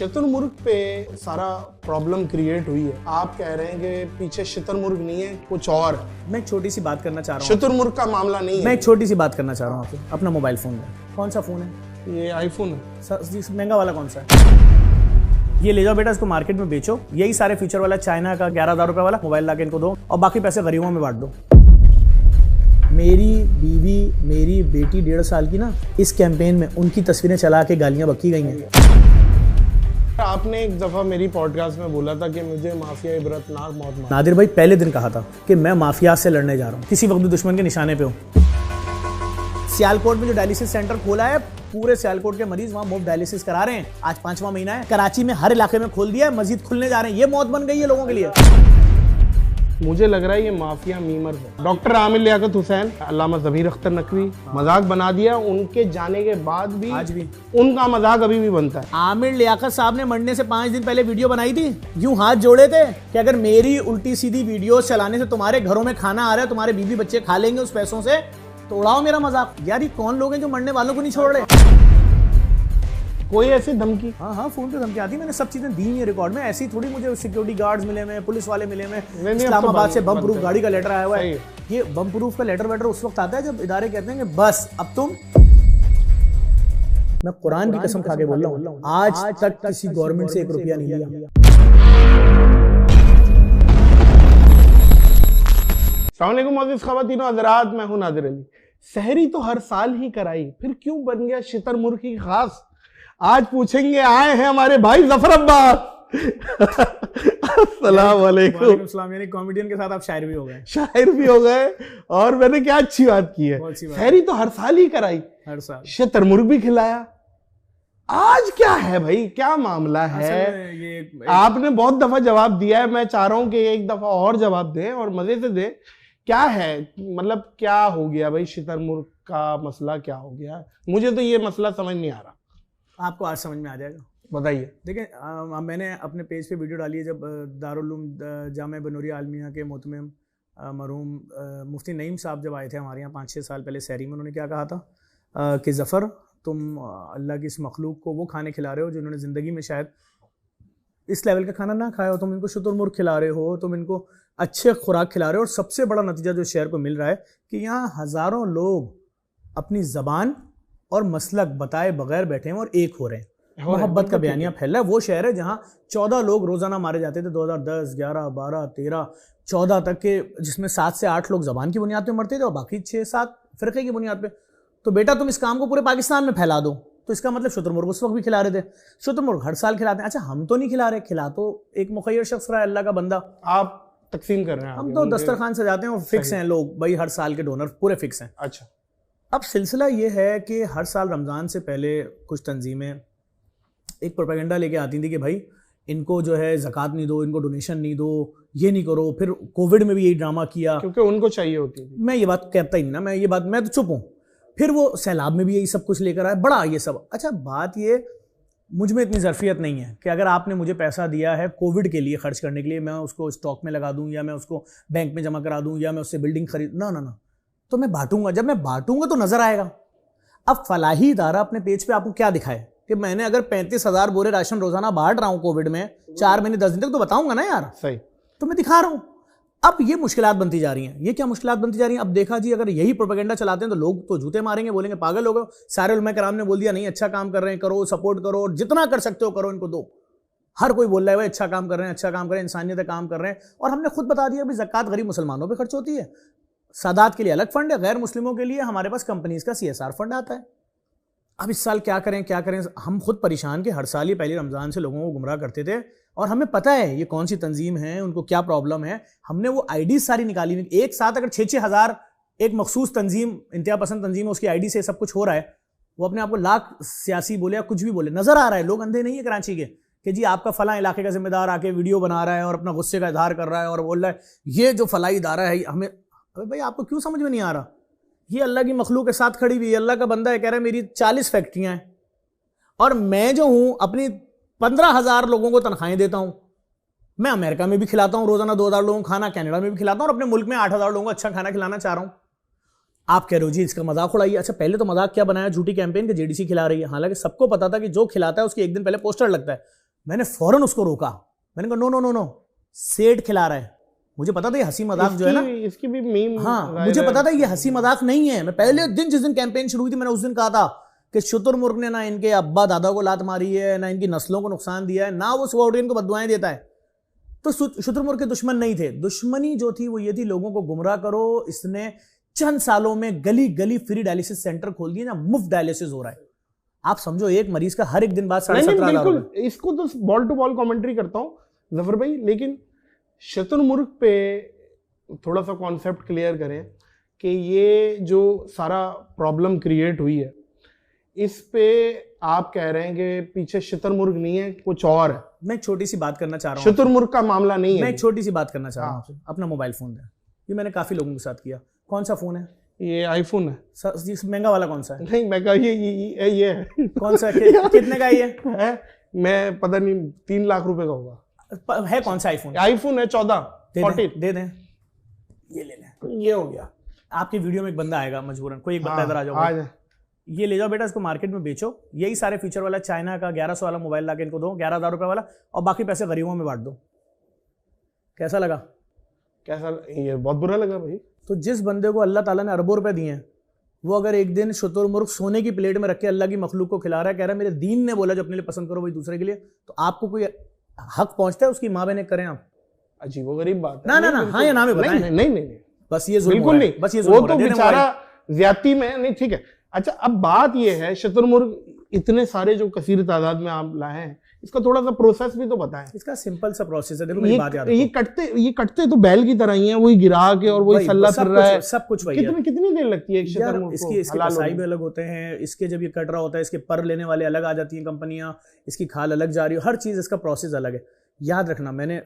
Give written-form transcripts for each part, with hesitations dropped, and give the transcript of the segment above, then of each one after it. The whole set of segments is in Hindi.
शुतुरमुर्ग पे सारा प्रॉब्लम क्रिएट हुई है। आप कह रहे हैं कि पीछे शुतुरमुर्ग नहीं है, कुछ और है। मैं एक छोटी सी बात करना चाह रहा हूँ। शुतुरमुर्ग का मामला नहीं है। मैं एक छोटी सी बात करना चाह रहा हूँ आपसे। अपना मोबाइल फोन है, कौन सा फोन है? ये आईफोन है। महंगा वाला कौन सा है? ये ले जाओ बेटा, इसको मार्केट में बेचो। यही सारे फीचर वाला चाइना का 11,000 रुपए वाला मोबाइल लाके इनको दो और बाकी पैसे गरीबों में बांट दो। मेरी बीवी, मेरी बेटी 1.5 साल की ना, इस कैंपेन में उनकी तस्वीरें चला के गालियां बकी गई हैं। आपने एक दफा मेरी पॉडकास्ट में बोला था कि मुझे माफिया इबरतनाक मौत मार। नादिर भाई पहले दिन कहा था कि मैं माफिया से लड़ने जा रहा हूँ, किसी वक्त भी दुश्मन के निशाने पे हूँ। सियालकोट में जो डायलिसिस सेंटर खोला है, पूरे सियालकोट के मरीज वहां मुफ्त डायलिसिस करा रहे हैं। आज 5वां महीना है। कराची में हर इलाके में खोल दिया है, मस्जिद खुलने जा रहे हैं। ये मौत बन गई है लोगों के लिए। मुझे लग रहा है ये माफिया मीमर है। डॉक्टर आमिर लियाकत हुसैन, अल्लामा ज़मीर अख्तर नकवी, मजाक बना दिया। उनके जाने के बाद भी आज भी उनका मजाक अभी भी बनता है। आमिर लियाकत साहब ने मरने से 5 दिन पहले वीडियो बनाई थी, यूं हाथ जोड़े थे कि अगर मेरी उल्टी सीधी वीडियो चलाने से तुम्हारे घरों में खाना आ रहा है, तुम्हारे बीवी बच्चे खा लेंगे उस पैसों से, तो उड़ाओ मेरा मजाक। यार ये कौन लोग हैं जो मरने वालों को नहीं छोड़ रहे? कोई ऐसी धमकी? हाँ, फोन पे धमकी आती है। मैंने सब चीजें दी है रिकॉर्ड में। ऐसी थोड़ी मुझे सिक्योरिटी गार्ड्स मिले में, पुलिस वाले मिले में, इस्लामाबाद से बम प्रूफ गाड़ी का लेटर आया हुआ है। ये बम प्रूफ का लेटर वेटर उस वक्त आता है जब इदारे कहते हैं कि बस अब तुम, मैं कुरान की कसम खा के बोल रहा हूँ, आज तक किसी गवर्नमेंट से 1 रुपया नहीं लिया। अस्सलाम वालेकुम मोअज़्ज़िज़ ख़वातीन व हज़रात, मैं हूं नादिर अली। सहरी तो हर साल ही कराई, फिर क्यों बन गया शुतुरमुर्ग की खास? आज पूछेंगे। आए हैं हमारे भाई जफर अब्बास। अस्सलाम वालेकुम। यानी कॉमेडियन के साथ आप शायर भी हो गए। शायर भी हो गए और मैंने क्या अच्छी बात की है। सहरी तो हर साल ही कराई, हर साल शुतुरमुर्ग भी खिलाया। आज क्या है भाई, क्या मामला है? ये आपने बहुत दफा जवाब दिया है, मैं चाह रहा हूं कि एक दफा और जवाब दें और मजे से दें। क्या है, मतलब क्या हो गया भाई? शुतुरमुर्ग का मसला क्या हो गया? मुझे तो ये मसला समझ नहीं आ रहा। आपको आज समझ में आ जाएगा, बताइए। देखिए, मैंने अपने पेज पे वीडियो डाली है जब दारुल उलूम जामे बनूरिया आलमिया के मोहतमिम मरहूम मुफ्ती नईम साहब जब आए थे हमारे यहाँ 5-6 साल पहले सहरी में, उन्होंने क्या कहा था कि ज़फ़र, तुम अल्लाह की इस मखलूक को वो खाने खिला रहे हो जिन्होंने ज़िंदगी में शायद इस लेवल का खाना ना खाया हो। तुम इनको शुतुरमुर्ग खिला रहे हो, तुम इनको अच्छे खुराक खिला रहे हो। और सबसे बड़ा नतीजा जो शहर को मिल रहा है कि यहाँ हज़ारों लोग अपनी ज़बान और मसलक बताए बगैर बैठे हैं और एक हो रहे हैं। मोहब्बत का बयानिया फैल रहा है। वो शहर है जहाँ 14 लोग रोजाना मारे जाते थे 2010, 11, 12, 13, 14 तक के, जिसमें 7 से 8 लोग जबान की बुनियाद पे मरते थे और बाकी 6-7 फिरके की बुनियाद पे। तो बेटा तुम इस काम को पूरे पाकिस्तान में फैला दो, तो इसका मतलब शुतुरमुर्ग उस वक्त भी खिला रहे थे। शुतुरमुर्ग हर साल खिलाते हैं। अच्छा, हम तो नहीं खिला रहे, खिला तो एक मुखय्यर शख्स रहा है, अल्लाह का बंदा। आप तकसीम कर रहे हैं? हम तो दस्तरखान सजाते हैं और फिक्स हैं लोग भाई, हर साल के डोनर पूरे फिक्स हैं। अच्छा, अब सिलसिला ये है कि हर साल रमज़ान से पहले कुछ तंजीमें एक प्रोपेगेंडा लेके आती थी कि भाई इनको जो है ज़कात नहीं दो, इनको डोनेशन नहीं दो, ये नहीं करो। फिर कोविड में भी यही ड्रामा किया, क्योंकि उनको चाहिए होती थी। मैं ये बात कहता ही नहीं ना, मैं तो चुप हूँ। फिर वो सैलाब में भी यही सब कुछ लेकर आए, बड़ा ये सब। अच्छा, बात ये, मुझ में इतनी ज़रफ़ियत नहीं है कि अगर आपने मुझे पैसा दिया है कोविड के लिए खर्च करने के लिए, मैं उसको स्टॉक में लगा दूँ या मैं उसको बैंक में जमा करा दूँ या मैं उससे बिल्डिंग खरीद, ना, तो मैं बांटूंगा। जब मैं बांटूंगा तो नजर आएगा। अब फलाही इदारा अपने पेज पे आपको क्या दिखाए कि मैंने अगर 35,000 बोरे राशन रोजाना बांट रहा हूं कोविड में 4 महीने 10 दिन तक, तो बताऊंगा ना यार। सही, तो मैं दिखा रहा हूं। अब ये मुश्किलात बनती जा रही हैं। ये क्या मुश्किलात बनती जा रही हैं? अब देखा जी, अगर यही प्रोपेगेंडा चलाते हैं तो लोग तो जूते मारेंगे, बोलेंगे पागल हो गए। सारे उलमा कराम ने बोल दिया नहीं, अच्छा काम कर रहे हैं, करो, सपोर्ट करो, और जितना कर सकते हो करो, इनको दो। हर कोई बोल रहा है भाई अच्छा काम कर रहे हैं, अच्छा काम कर रहे हैं, इंसानियत का काम कर रहे हैं। और हमने खुद बता दिया भाई ज़कात गरीब मुसलमानों पर खर्च होती है, सादात के लिए अलग फंड है, गैर मुस्लिमों के लिए हमारे पास कंपनीज का CSR फंड आता है। अब इस साल क्या करें? हम खुद परेशान के हर साल ही पहले रमज़ान से लोगों को गुमराह करते थे और हमें पता है ये कौन सी तंजीम है, उनको क्या प्रॉब्लम है। हमने वो आईडी सारी निकाली। एक साथ अगर 6-6 हज़ार एक मखसूस तंजीम, इंतहा पसंद तंजीम है, उसकी आईडी से सब कुछ हो रहा है। वो अपने आप को लाख सियासी बोले या कुछ भी बोले, नजर आ रहा है। लोग अंधे नहीं है कराची के कि जी आपका फला इलाके का जिम्मेदार आके वीडियो बना रहा है और अपना गुस्से का इजहार कर रहा है और बोल रहा है ये जो फलाई इदारा है हमें। अरे भाई आपको क्यों समझ में नहीं आ रहा? ये अल्लाह की मखलूक के साथ खड़ी हुई है, अल्लाह का बंदा है, कह रहा है मेरी 40 फैक्ट्रियां हैं और मैं जो हूं अपनी 15,000 लोगों को तनख्वाहें देता हूं। मैं अमेरिका में भी खिलाता हूं रोजाना 2,000 लोगों को खाना, कनाडा में भी खिलाता हूं और अपने मुल्क में 8,000 लोगों को अच्छा खाना खिलाना चाह रहा हूं। आप कह रहे हो जी इसका मजाक उड़ाइए। अच्छा, पहले तो मजाक क्या बनाया, झूठी कैंपेन के JDC खिला रही है। हालांकि सबको पता था कि जो खिलाता है उसकी एक दिन पहले पोस्टर लगता है मैंने फौरन उसको रोका, मैंने कहा नो नो नो नो, सेठ खिला रहा है। मुझे पता था ये हंसी मजाक जो है ना, इसकी भी मीम, हाँ मुझे पता था ये हंसी मजाक नहीं है। मैं पहले दिन जिस दिन कैंपेन शुरू हुई थी, मैंने उस दिन कहा था कि शुतुरमुर्ग ने ना इनके अब्बा दादा को लात मारी है, ना इनकी नस्लों को नुकसान दिया है, ना वो सुबह उठ के इनको बददुआएं देता है। तो शुतुरमुर्ग के दुश्मन नहीं थे, दुश्मनी जो थी वो ये थी लोगों को गुमराह करो। इसने चंद सालों में गली गली फ्री डायलिसिस सेंटर खोल दिए, ना मुफ्त डायलिसिस हो रहा है। आप समझो एक मरीज का हर एक दिन बाद 17,500। इसको तो बॉल टू बॉल कमेंट्री करता हूं जफर भाई, लेकिन शुतुरमुर्ग पे थोड़ा सा कॉन्सेप्ट क्लियर करें कि ये जो सारा प्रॉब्लम क्रिएट हुई है, इस पे आप कह रहे हैं कि पीछे शुतुरमुर्ग नहीं है, कुछ और है। मैं एक छोटी सी बात करना चाह रहा हूँ, शुतुरमुर्ग का मामला नहीं है। मैं एक छोटी सी बात करना चाह रहा हूँ आपसे। अपना मोबाइल फोन है, ये मैंने काफी लोगों के साथ किया। कौन सा फोन है? ये आईफोन है। महंगा वाला कौन सा है? नहीं महंगा ये है। कौन सा कितने का ये है? मैं पता नहीं 3 लाख रुपए का होगा। है कौन सा आईफोन? आईफोन है 14 दे दें, ये ले लें। ये हो गया। आपकी वीडियो में एक बंदा आएगा मजबूरन, कोई एक बंदा हाँ, इधर आ जाओ, ये ले जाओ बेटा, इसको मार्केट में बेचो, यही सारे फीचर वाला चाइना का 1100 वाला मोबाइल लाके इनको दो, 11,000 रुपए वाला, और बाकी पैसे गरीबों में बांट दो। कैसा लगा? कैसा? ये बहुत बुरा लगा भाई। तो जिस बंदे को अल्लाह ताला ने अरबों रुपए दिए हैं, वो अगर एक दिन शुतुरमुर्ग सोने की प्लेट में रख के अल्लाह की मखलूक को खिला रहा है, कह रहा है मेरे दीन ने बोला जो अपने लिए पसंद करो वही दूसरे के लिए, तो आपको कोई हक पहुंचता है उसकी माँ बहन करें आप? अजीब व गरीब बात है। ना हाँ या ना में बताएं। नहीं बस ये बिल्कुल नहीं, बस ये वो तो बेचारा ज्यादती में नहीं। ठीक है, अच्छा अब बात ये है, शुतुरमुर्ग इतने सारे जो कसीर तादाद में आप लाए हैं, इसका थोड़ा सा प्रोसेस भी तो बताएं। इसका सिंपल सा प्रोसेस है, देखो मेरी बात याद रखो। ये कटते तो बैल की तरह ही है, वही गिरा के और वही सल्ला कर रहा है, सब कुछ वही है। कितनी देर लगती है शुतुरमुर्ग को? इसके कसाई भी अलग होते हैं, इसके जब ये कट रहा होता है इसके पर लेने वाले अलग आ जाती हैं कंपनियां, इसकी खाल अलग जा रही है, हर चीज इसका प्रोसेस अलग है। याद रखना, मैंने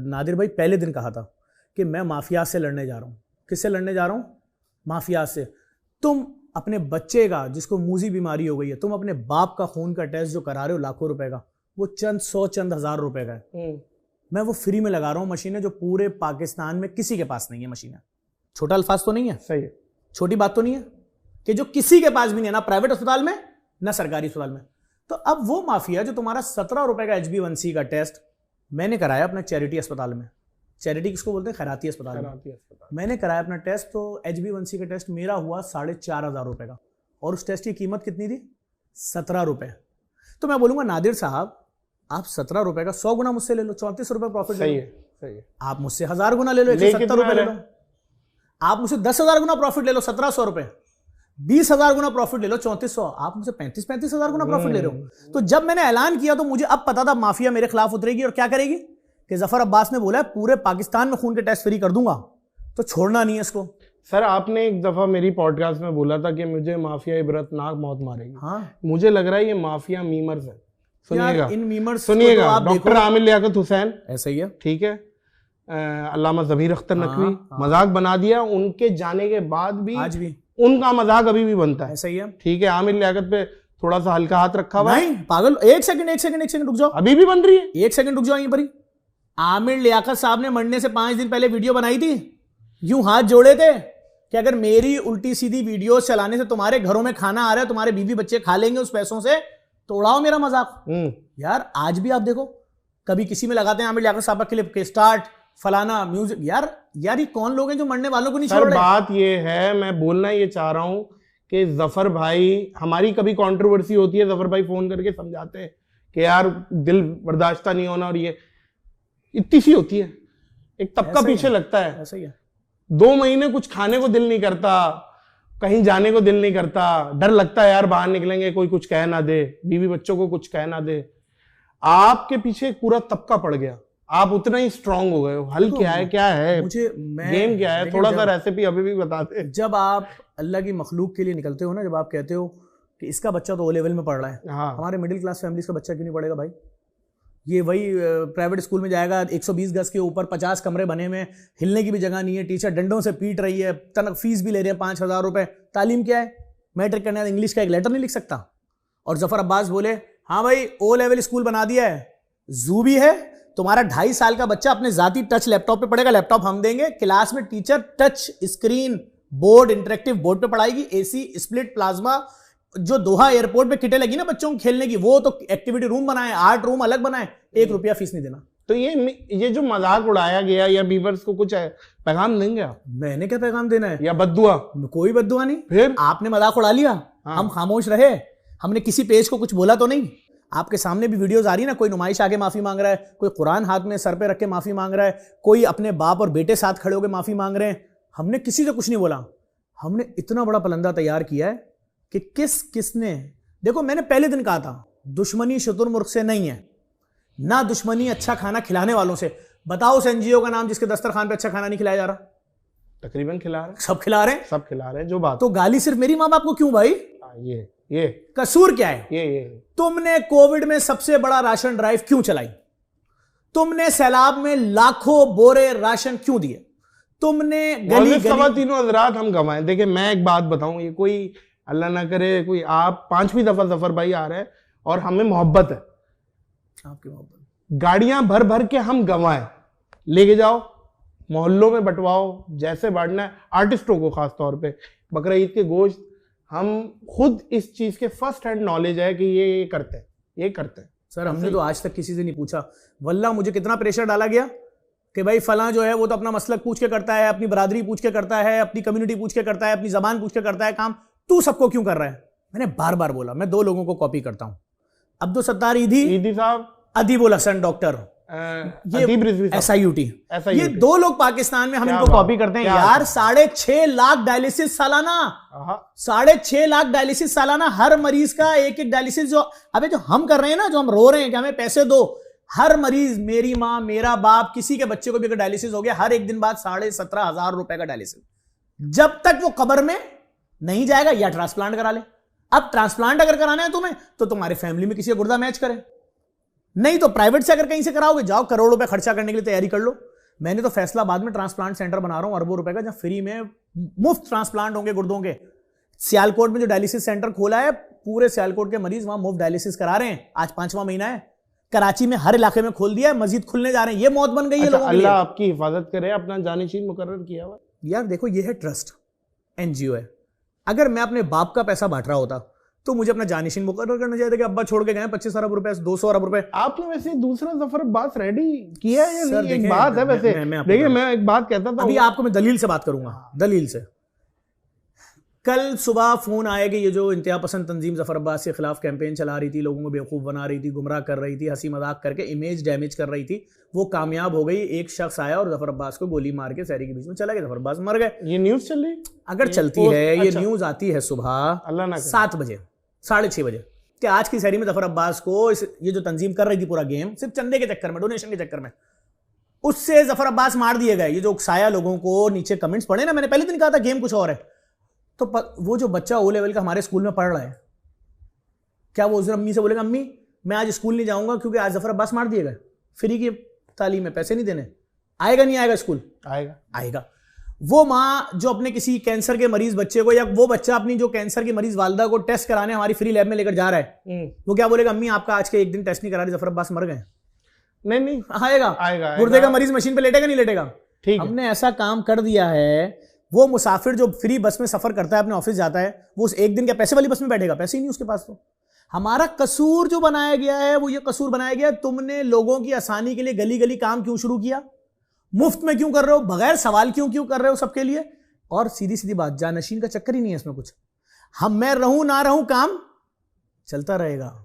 नादिर भाई पहले दिन कहा था कि मैं माफिया से लड़ने जा रहा हूँ। किससे लड़ने जा रहा हूँ? माफिया से। तुम अपने बच्चे का जिसको मूजी बीमारी हो गई है, तुम अपने बाप का खून का टेस्ट जो करा रहे हो लाखों रुपए का, वो चंद 100 रुपए का है। मैं वो फ्री में लगा रहा हूँ मशीनें, जो पूरे पाकिस्तान में किसी के पास नहीं है मशीनें। छोटा अल्फाज तो नहीं है, सही है, छोटी बात तो नहीं है कि जो किसी के पास भी नहीं है, ना प्राइवेट अस्पताल में ना सरकारी अस्पताल में। तो अब वो माफिया जो तुम्हारा 17 रुपए का HbA1c का टेस्ट मैंने कराया अपना चैरिटी अस्पताल में, चैरिटी किसको बोलते हैं? खैराती अस्पताल में। मैंने कराया अपना टेस्ट, तो HbA1c का टेस्ट मेरा हुआ 4,500 रुपए का, और उस टेस्ट की कीमत कितनी थी? 17 रुपए। तो मैं बोलूंगा नादिर साहब, आप 17 रुपए का 100 गुना मुझसे ले लो, 34 रुपए प्रॉफिट। सही है। आप मुझसे 1000 गुना ले लो, 170 रुपए ले लो। आप मुझसे 10,000 गुना प्रॉफिट ले लो, 1,700 रुपए। 20,000 गुना प्रॉफिट ले लो, 3400। आप मुझसे 35,000 गुना प्रॉफिट ले रहे हो। तो जब मैंने ऐलान किया तो मुझे अब पता था माफिया मेरे खिलाफ उतरेगी और क्या करेगी कि जफर अब्बास ने बोला पूरे पाकिस्तान में खून के टेस्ट फ्री कर दूंगा, तो छोड़ना नहीं है इसको। सर आपने एक दफा मेरी पॉडकास्ट में बोला था कि मुझे माफिया इबरतनाक मौत मारेगी। हाँ, मुझे लग रहा है ये माफिया मीमर्स है। सुनिएगा, इन मीमर्स सुनिएगा, डॉक्टर आमिर लियाकत हुसैन, ऐसा ही है, ठीक है, अल्लामा ज़मीर अख्तर नकवी, मजाक बना दिया। उनके जाने के बाद भी आज भी उनका मजाक अभी भी बनता है, ऐसा ही है, ठीक है। आमिर लियाकत पे थोड़ा सा हल्का हाथ रखा हुआ है। नहीं पागल, एक सेकंड रुक जाओ, अभी भी बन रही है। एक सेकंड रुक जाओ। यहीं पर ही आमिर लियाकत साहब ने मरने से 5 दिन पहले वीडियो बनाई थी, यूं हाथ जोड़े थे कि अगर मेरी उल्टी सीधी वीडियो चलाने से तुम्हारे घरों में खाना आ रहा है, तुम्हारे बीवी बच्चे खा लेंगे उस पैसों से, तो उड़ाओ मेरा मजाक। यार आज भी आप देखो, कभी किसी में लगाते हैं आमिर लियाकत साहब का क्लिप के स्टार्ट फलाना म्यूजिक। यार ये कौन लोग हैं जो मरने वालों को नहीं छोड़ रहे? बात ये है, मैं बोलना ये चाह रहा हूं कि जफर भाई, हमारी कभी कंट्रोवर्सी होती है, जफर भाई फोन करके समझाते हैं कि यार दिल बर्दाश्त नहीं होना, और ये इतनी सी होती है, एक तबका पीछे लगता है। ऐसा ही है। 2 महीने कुछ खाने को दिल नहीं करता, कहीं जाने को दिल नहीं करता, डर लगता है यार बाहर निकलेंगे कोई कुछ कह ना दे, बीवी बच्चों को कुछ कह ना दे। आपके पीछे एक पूरा तबका पड़ गया, आप उतना ही स्ट्रांग हो गए हो। हल क्या है, क्या है गेम, क्या है? थोड़ा सा रेसिपी अभी भी बताते। जब आप अल्लाह की मखलूक के लिए निकलते हो ना, जब आप कहते हो कि इसका बच्चा तो O लेवल में पढ़ रहा है, हाँ, हमारे मिडिल क्लास फैमिलीज का बच्चा क्यों नहीं पढ़ेगा भाई? ये वही प्राइवेट स्कूल में जाएगा, 120 गज के ऊपर 50 कमरे बने में, हिलने की भी जगह नहीं है, टीचर डंडों से पीट रही है, तनक फीस भी ले रहे हैं 5,000 रुपए। तालीम क्या है? मैट्रिक करने बाद इंग्लिश का एक लेटर नहीं लिख सकता। और जफर अब्बास बोले हाँ भाई O लेवल स्कूल बना दिया है, जू भी है, तुम्हारा 2.5 साल का बच्चा अपने जाती टच लैपटॉप पे पढ़ेगा, लैपटॉप हम देंगे, क्लास में teacher touch screen board interactive board पे पढ़ाएगी, AC स्प्लिट प्लाज्मा जो दोहा एयरपोर्ट पे किटें लगी ना बच्चों को खेलने की, वो तो एक्टिविटी रूम बनाए, आर्ट रूम अलग बनाए, 1 रुपया फीस नहीं देना। तो ये जो मजाक उड़ाया गया, या व्यूअर्स को कुछ पैगाम देंगे आप? मैंने क्या पैगाम देना है, या बद्दुआ? कोई बद्दुआ नहीं। फिर आपने मजाक उड़ा लिया, हम खामोश रहे, हमने किसी पेज को कुछ बोला तो नहीं। आपके सामने भी वीडियोस आ रही ना, कोई नुमाइश आके माफी मांग रहा है, कोई कुरान हाथ में सर पे रख के माफी मांग रहा है, कोई अपने बाप और बेटे साथ खड़े होकर माफी मांग रहे हैं। हमने किसी से कुछ नहीं बोला। हमने इतना बड़ा पलंदा तैयार किया है कि किसने, देखो मैंने पहले दिन कहा था, दुश्मनी शुतुरमुर्ग से नहीं है, ना दुश्मनी अच्छा खाना खिलाने वालों से। बताओ उस एनजीओ का नाम जिसके दस्तरखान पे अच्छा खाना नहीं खिलाया जा रहा? तकरीबन खिला रहे हैं, सब खिला रहे हैं, सब खिला रहे हैं। जो बात तो गाली सिर्फ मेरी माँ बाप को क्यों भाई? ये कसूर क्या है? ये तुमने कोविड में सबसे बड़ा राशन ड्राइव क्यों चलाई? तुमने सैलाब में लाखों बोरे राशन क्यों दिए? तुमने गली तीनों हजरात हम गंवाए। देखिए मैं एक बात बताऊं, ये कोई अल्लाह ना करे कोई आप 5वीं दफा जफर भाई आ रहे हैं और हमें मोहब्बत है, आपकी मोहब्बत, गाड़ियां भर भर के हम गंवाए, लेके जाओ मोहल्लों में बंटवाओ, जैसे बांटना है। आर्टिस्टों को खास तौर पे बकरा ईद के गोश्त, हम खुद इस चीज के फर्स्ट हैंड नॉलेज है कि ये करते हैं, ये करते हैं। सर हमने तो आज तक किसी से नहीं पूछा। वल्लाह मुझे कितना प्रेशर डाला गया कि भाई फलां जो है वो तो अपना मसलक पूछ के करता है, अपनी बरादरी पूछ के करता है, अपनी कम्युनिटी पूछ के करता है, अपनी जबान पूछ के करता है काम, तू सबको क्यों कर रहा है? मैंने बार बार बोला, मैं 2 लोगों को कॉपी करता हूं, अब्दुल सत्तार ईदी साहब, अदीबुल हसन डॉक्टर, ये SIUT, ये 2 लोग पाकिस्तान में हम इनको कॉपी करते हैं यार। 6.5 लाख डायलिसिस सालाना, 6.5 लाख डायलिसिस सालाना, हर मरीज का एक डायलिसिस। जो अबे जो हम कर रहे हैं ना, जो हम रो रहे हैं कि हमें पैसे दो, हर मरीज, मेरी माँ, मेरा बाप, किसी के बच्चे को भी अगर डायलिसिस हो गया, हर एक दिन बाद 17,500 रुपए का डायलिसिस। जब तक वो कब्र में नहीं जाएगा या ट्रांसप्लांट करा ले। अब ट्रांसप्लांट अगर कराना है तुम्हें तो तुम्हारे फैमिली में किसी का गुर्दा मैच करे, नहीं तो प्राइवेट से अगर कहीं से कराओगे, जाओ करोड़ों रुपए खर्चा करने के लिए तैयारी कर लो। मैंने तो फैसलाबाद में ट्रांसप्लांट सेंटर बना रहा हूं अरबों रुपए का, जहां फ्री में मुफ्त ट्रांसप्लांट होंगे गुर्दों के। सियालकोट में जो डायलिसिस सेंटर खोला है, पूरे सियालकोट के मरीज वहां मुफ्त डायलिसिस करा रहे हैं। आज 5वां महीना है। कराची में हर इलाके में खोल दिया है, मस्जिद खुलने जा रहे हैं। ये मौत बन गई है लोगों के लिए। अल्लाह आपकी हिफाजत करे, अपना जानिशीन मुकर्रर किया हुआ। यार देखो, ये है ट्रस्ट, NGO है। अगर मैं अपने बाप का पैसा बांट रहा होता तो मुझे अपना जानिशीन मुकर्रर करना चाहिए था कि अब्बा छोड़ के गए 25 अरब रुपए, 200 अरब रुपए। आपने वैसे दूसरा जफर अब्बास रेडी किया है या नहीं? एक बात है वैसे, देखिए मैं एक बात कहता था, अभी आपको मैं दलील से बात करूंगा, दलील से। कल सुबह फोन आया कि ये जो इंतहा पसंद तंजीम जफर अब्बास के खिलाफ कैंपेन चला रही थी, लोगों को बेवकूफ बना रही थी, गुमराह कर रही थी, हंसी मजाक करके इमेज डैमेज कर रही थी, वो कामयाब हो गई। एक शख्स आया और जफर अब्बास को गोली मार के शहरी के बीच में चला गया, जफर अब्बास मर गए। ये न्यूज चल रही, अगर चलती है, ये न्यूज आती है सुबह 7 बजे, 6:30 बजे, कि आज की शहरी में जफर अब्बास को ये जो तंजीम कर रही थी पूरा गेम, सिर्फ चंदे के चक्कर में, डोनेशन के चक्कर में, उससे जफर अब्बास मार दिए गए। ये जो उकसाया लोगों को, नीचे कमेंट्स पढ़े ना, मैंने पहले दिन कहा था गेम कुछ और है। तो वो जो बच्चा O लेवल का हमारे स्कूल में पढ़ रहा है, क्या वो उस अम्मी से बोलेगा, अम्मी मैं आज स्कूल नहीं जाऊंगा क्योंकि आज जफर अब्बास मार दिए गए, फ्री की तालीम में पैसे नहीं देने? आएगा नहीं आएगा स्कूल? आएगा। वो माँ जो अपने किसी कैंसर के मरीज बच्चे को, या वो बच्चा अपनी जो कैंसर की मरीज वालदा को टेस्ट कराने हमारी फ्री लैब में लेकर जा रहा है, वो क्या बोलेगा, अम्मी आपका आज के एक दिन टेस्ट नहीं करा रहे, जफर अब्बास मर गए? नहीं आएगा। गुर्दे का मरीज मशीन पे लेटेगा नहीं लेटेगा? ठीक, हमने ऐसा काम कर दिया है। वो मुसाफिर जो फ्री बस में सफर करता है, अपने ऑफिस जाता है, वो उस एक दिन क्या पैसे वाली बस में बैठेगा? पैसे ही नहीं उसके पास। तो हमारा कसूर जो बनाया गया है, वो ये कसूर बनाया गया, तुमने लोगों की आसानी के लिए गली गली काम क्यों शुरू किया? मुफ्त में क्यों कर रहे हो? बगैर सवाल क्यों कर रहे हो सबके लिए? और सीधी सीधी बात, जानशीन का चक्कर ही नहीं है इसमें कुछ। मैं रहूं ना रहूं, काम चलता रहेगा।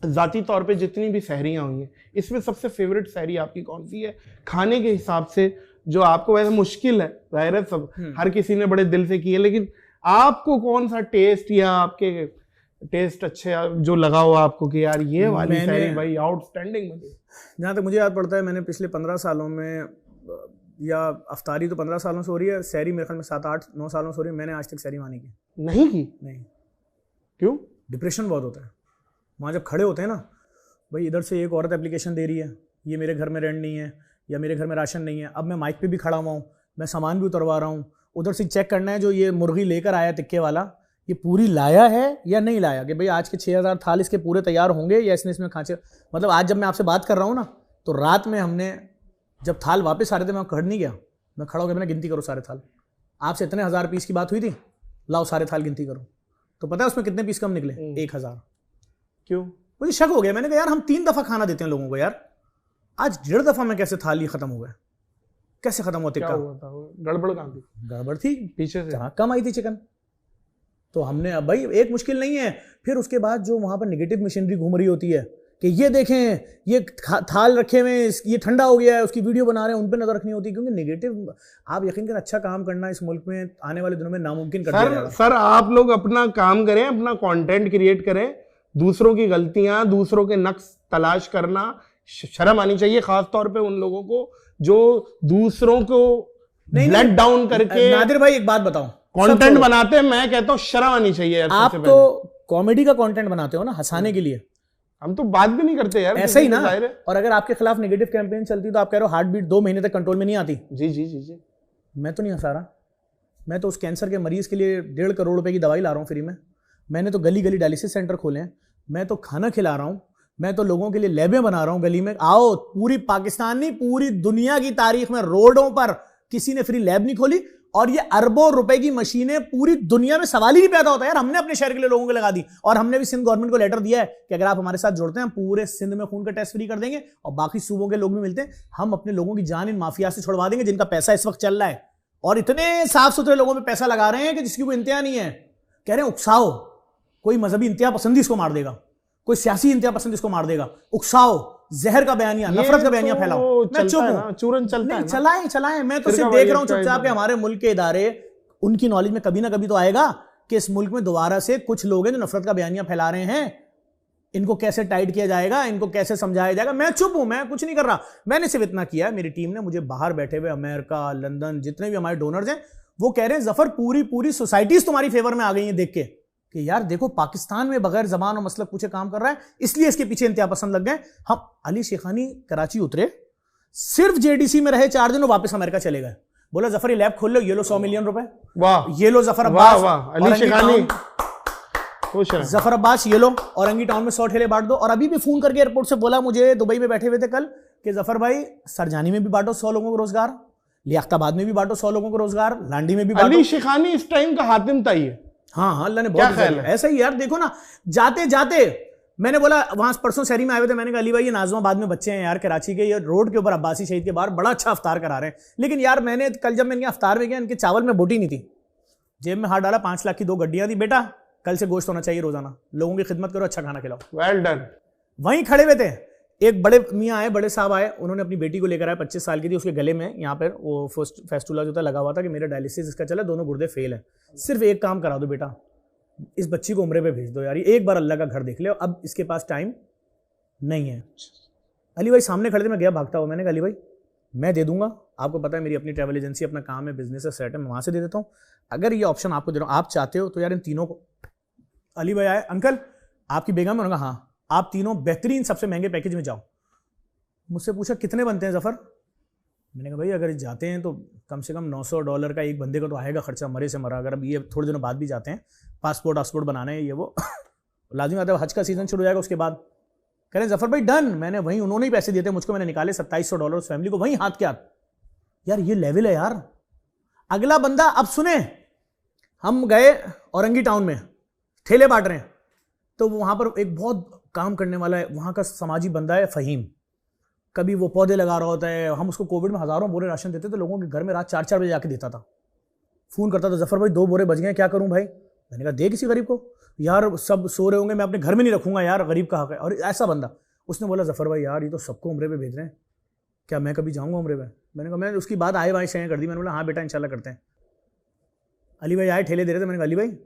जाती तौर पे जितनी भी सहरियां हुई हैं, इसमें सबसे फेवरेट सहरी आपकी कौन सी है खाने के हिसाब से, जो आपको वैसे मुश्किल है, जाहिर है सब हर किसी ने बड़े दिल से की है, लेकिन आपको कौन सा टेस्ट या आपके टेस्ट अच्छे जो लगा हो आपको कि यार ये वाली सहरी भाई आउटस्टैंडिंग मुझे? जहाँ तक मुझे याद पड़ता है, मैंने पिछले 15 सालों में, या अफ्तारी तो 15 सालों से हो रही है, सहरी मेरे ख्याल में 7, 8, 9 सालों से हो रही है, मैंने आज तक सहरी वहाँ नहीं की। क्यों? डिप्रेशन बहुत होता है वहाँ जब खड़े होते हैं ना, भाई इधर से एक औरत एप्लीकेशन दे रही है, ये मेरे घर में रेंट नहीं है, या मेरे घर में राशन नहीं है, अब मैं माइक पे भी खड़ा हुआ हूँ, मैं सामान भी उतरवा रहा हूँ, उधर से चेक करना है जो ये मुर्गी लेकर आया टिक्के वाला, ये पूरी लाया है या नहीं लाया, कि भाई आज के 6000 थाल इसके पूरे तैयार होंगे या इसने इसमें खांचे। मतलब आज जब मैं आपसे बात कर रहा हूँ ना, तो रात में हमने जब थाल वापस आ रहे थे, मैं खड़ नहीं गया, मैं खड़ा हो गया, मैंने गिनती करो सारे थाल, आपसे इतने 1000 पीस की बात हुई थी, लाओ सारे थाल गिनती करो। तो पता है उसमें कितने पीस कम निकले? 1000। क्यों? मुझे शक हो गया, मैंने कहा यार हम 3 दफा खाना देते हैं लोगों को यार, आज 1.5 दफा में कैसे थाली खत्म हो गया, कैसे खत्म हुआ टिक्का? गड़बड़ कहाँ थी? गड़बड़ थी पीछे से कम आई थी चिकन। तो हमने अब भाई एक मुश्किल नहीं है, फिर उसके बाद जो वहां पर नेगेटिव मशीनरी घूम रही होती है कि ये देखें ये थाल रखे हुए ये ठंडा हो गया है, उसकी वीडियो बना रहे हैं, उन पे नजर रखनी होती है, क्योंकि नेगेटिव आप यकीन करें अच्छा काम करना इस मुल्क में आने वाले दिनों में नामुमकिन कर दिया जाएगा। सर आप लोग अपना काम करें, अपना कंटेंट क्रिएट करें, दूसरों की गलतियां, दूसरों के नक्स तलाश करना शर्म आनी चाहिए, खास तौर पे उन लोगों को जो दूसरों को लेट डाउन करके। नादिर भाई एक बात बताओ, कंटेंट बनाते हैं, मैं कहता हूँ शर्म आनी चाहिए यार। आप तो कॉमेडी का कंटेंट बनाते हो ना, हंसाने के लिए, हम तो बात भी नहीं करते यार, ऐसे ही ना। और अगर आपके खिलाफ नेगेटिव कैंपेन चलती तो आप कह रहे हो हार्ट बीट 2 महीने तक कंट्रोल में नहीं आती। जी जी जी जी। मैं तो नहीं हंसा रहा, मैं तो उस कैंसर के मरीज के लिए 1.5 करोड़ रुपए की दवाई ला रहा हूँ फ्री में। मैंने तो गली गली डायलिसिस सेंटर खोले हैं, मैं तो खाना खिला रहा हूँ, मैं तो लोगों के लिए लैबें बना रहा हूँ गली में। आओ, पूरी पाकिस्तान नहीं पूरी दुनिया की तारीख में रोडों पर किसी ने फ्री लैब नहीं खोली, और ये अरबों रुपए की मशीनें पूरी दुनिया में सवाल ही नहीं पैदा होता यार, हमने अपने शहर के लिए लोगों को लगा दी। और हमने भी सिंध गवर्नमेंट को लेटर दिया है कि अगर आप हमारे साथ जुड़ते हैं हम पूरे सिंध में खून का टेस्ट फ्री कर देंगे, और बाकी सूबों के लोग भी मिलते हैं, हम अपने लोगों की जान इन माफिया से छुड़वा देंगे जिनका पैसा इस वक्त चल रहा है। और इतने साफ सुथरे लोगों में पैसा लगा रहे हैं कि जिसकी कोई इंतहा नहीं है। कह रहे हैं उकसाओ, कोई मजहबी इंतहा पसंदी इसको मार देगा, कोई सियासी इंतहा पसंद इसको मार देगा, उकसाओ, जहर का बयानिया, नफरत का बयानिया फैलाओ। मैं चुप हूं, चूरन चलता है, चलाएं। मैं तो सिर्फ देख रहा हूं चुपचाप कि हमारे मुल्क के इदारे, उनकी नॉलेज में कभी ना कभी तो आएगा कि इस मुल्क में दोबारा से कुछ लोग हैं जो नफरत का बयानिया फैला रहे हैं, इनको कैसे टाइट किया जाएगा, इनको कैसे समझाया जाएगा। मैं चुप हूं, मैं कुछ नहीं कर रहा। मैंने सिर्फ इतना किया है, मेरी टीम ने मुझे बाहर बैठे हुए अमेरिका, लंदन, जितने भी हमारे डोनर्स हैं, वो कह रहे हैं जफर पूरी सोसाइटीज तुम्हारी फेवर में आ गई है देख के कि यार देखो पाकिस्तान में बगैर जबान और मसलक पूछे काम कर रहा है, इसलिए इसके पीछे इंतहा पसंद लग गए। हम अली शेखानी कराची उतरे, सिर्फ जेडीसी में रहे 4 दिन और वापस अमेरिका चले गए। बोला जफर ये लैब खोल लो, ये लो 100 मिलियन रुपए, वाह, ये लो जफर अब्बास, अली शेखानी जफर अब्बास ये लो, औरंगी टाउन में 100 ठेले बांट दो। और अभी भी फोन करके एयरपोर्ट से बोला मुझे, दुबई में बैठे हुए थे कल, कि जफर भाई सरजानी में भी बांटो 100 लोगों को रोजगार, लियाकताबाद में भी बांटो 100 लोगों को रोजगार, लांडी में भी बांटो। अली शेखानी इस टाइम का हातिम ताई है। हाँ, अल्लाह ने बहुत ऐसा ही यार। देखो ना, जाते जाते मैंने बोला, वहां परसों शहरी में आए हुए थे, मैंने कहा अली भाई ये नाज़िमाबाद में बच्चे हैं यार कराची के, ये रोड के ऊपर अब्बासी शहीद के बाहर बड़ा अच्छा अफ्तार करा रहे हैं, लेकिन यार मैंने कल जब मैं इनके अफ्तार में गया, इनके चावल में बोटी नहीं थी, जेब में हाथ डाला, 5 लाख की 2 गड्डियां थी, बेटा कल से गोश्त होना चाहिए रोजाना, लोगों की खिदमत करो, अच्छा खाना खिलाओ। Well done. वहीं खड़े हुए थे, एक बड़े मियाँ आए, बड़े साहब आए, उन्होंने अपनी बेटी को लेकर आए, 25 साल की थी, उसके गले में यहाँ पर वो फेस्टुला जो था लगा हुआ था कि मेरा डायलिसिस इसका चला, दोनों गुर्दे फेल है, सिर्फ एक काम करा दो बेटा, इस बच्ची को उम्रे पे भेज दो यार, एक बार अल्लाह का घर देख ले, अब इसके पास टाइम नहीं है। अली भाई सामने खड़े थे, मैं गया भागता हुआ, मैंने कहा अली भाई मैं दे दूंगा, आपको पता है मेरी अपनी ट्रैवल एजेंसी, अपना काम है, बिजनेस है, सेट है, मैं वहां से दे देता हूँ, अगर ये ऑप्शन आपको दे रहा हूँ, आप चाहते हो तो यार इन तीनों को। अली भाई आए, अंकल आपकी बेगम है? हाँ, आप तीनों बेहतरीन सबसे महंगे पैकेज में जाओ। मुझसे पूछा कितने बनते हैं जफर? मैंने कहा भाई अगर जाते हैं तो कम से कम $900 का एक बंदे का तो आएगा खर्चा, मरे से मरा। अगर अब ये थोड़े दिनों बाद भी जाते हैं, पासपोर्ट बनाने हैं, ये वो लाजिम आता है, हज का सीजन शुरू हो जाएगा उसके बाद। कह रहे जफर भाई डन। मैंने वहीं, उन्होंने ही पैसे दिए थे मुझको, मैंने निकाले $2700 फैमिली को वहीं हाथ के हाथ। यार ये लेवल है यार। अगला बंदा, अब सुने, हम गए औरंगी टाउन में, ठेले बांट रहे हैं, तो वहां पर एक बहुत काम करने वाला है, वहां का समाजी बंदा है फ़हीम, कभी वो पौधे लगा रहा होता है, हम उसको कोविड में हज़ारों बोरे राशन देते थे लोगों के घर में, रात 4-4 बजे जाके देता था, फ़ोन करता था जफर भाई 2 बोरे बच गए, क्या करूं भाई? मैंने कहा दे किसी गरीब को, यार सब सो रहे होंगे, मैं अपने घर में नहीं रखूंगा यार, गरीब का हक है। और ऐसा बंदा, उसने बोला जफर भाई यार ये तो सबको उम्रे पे भेज रहे हैं, क्या मैं कभी जाऊँगा उम्रे पे? मैंने कहा, मैं उसकी बात आए भाई शेयर कर दी, मैंने बोला हाँ बेटा इंशाल्लाह करते हैं। अली भाई आए, ठेले दे रहे थे, मैंने कहा अली भाई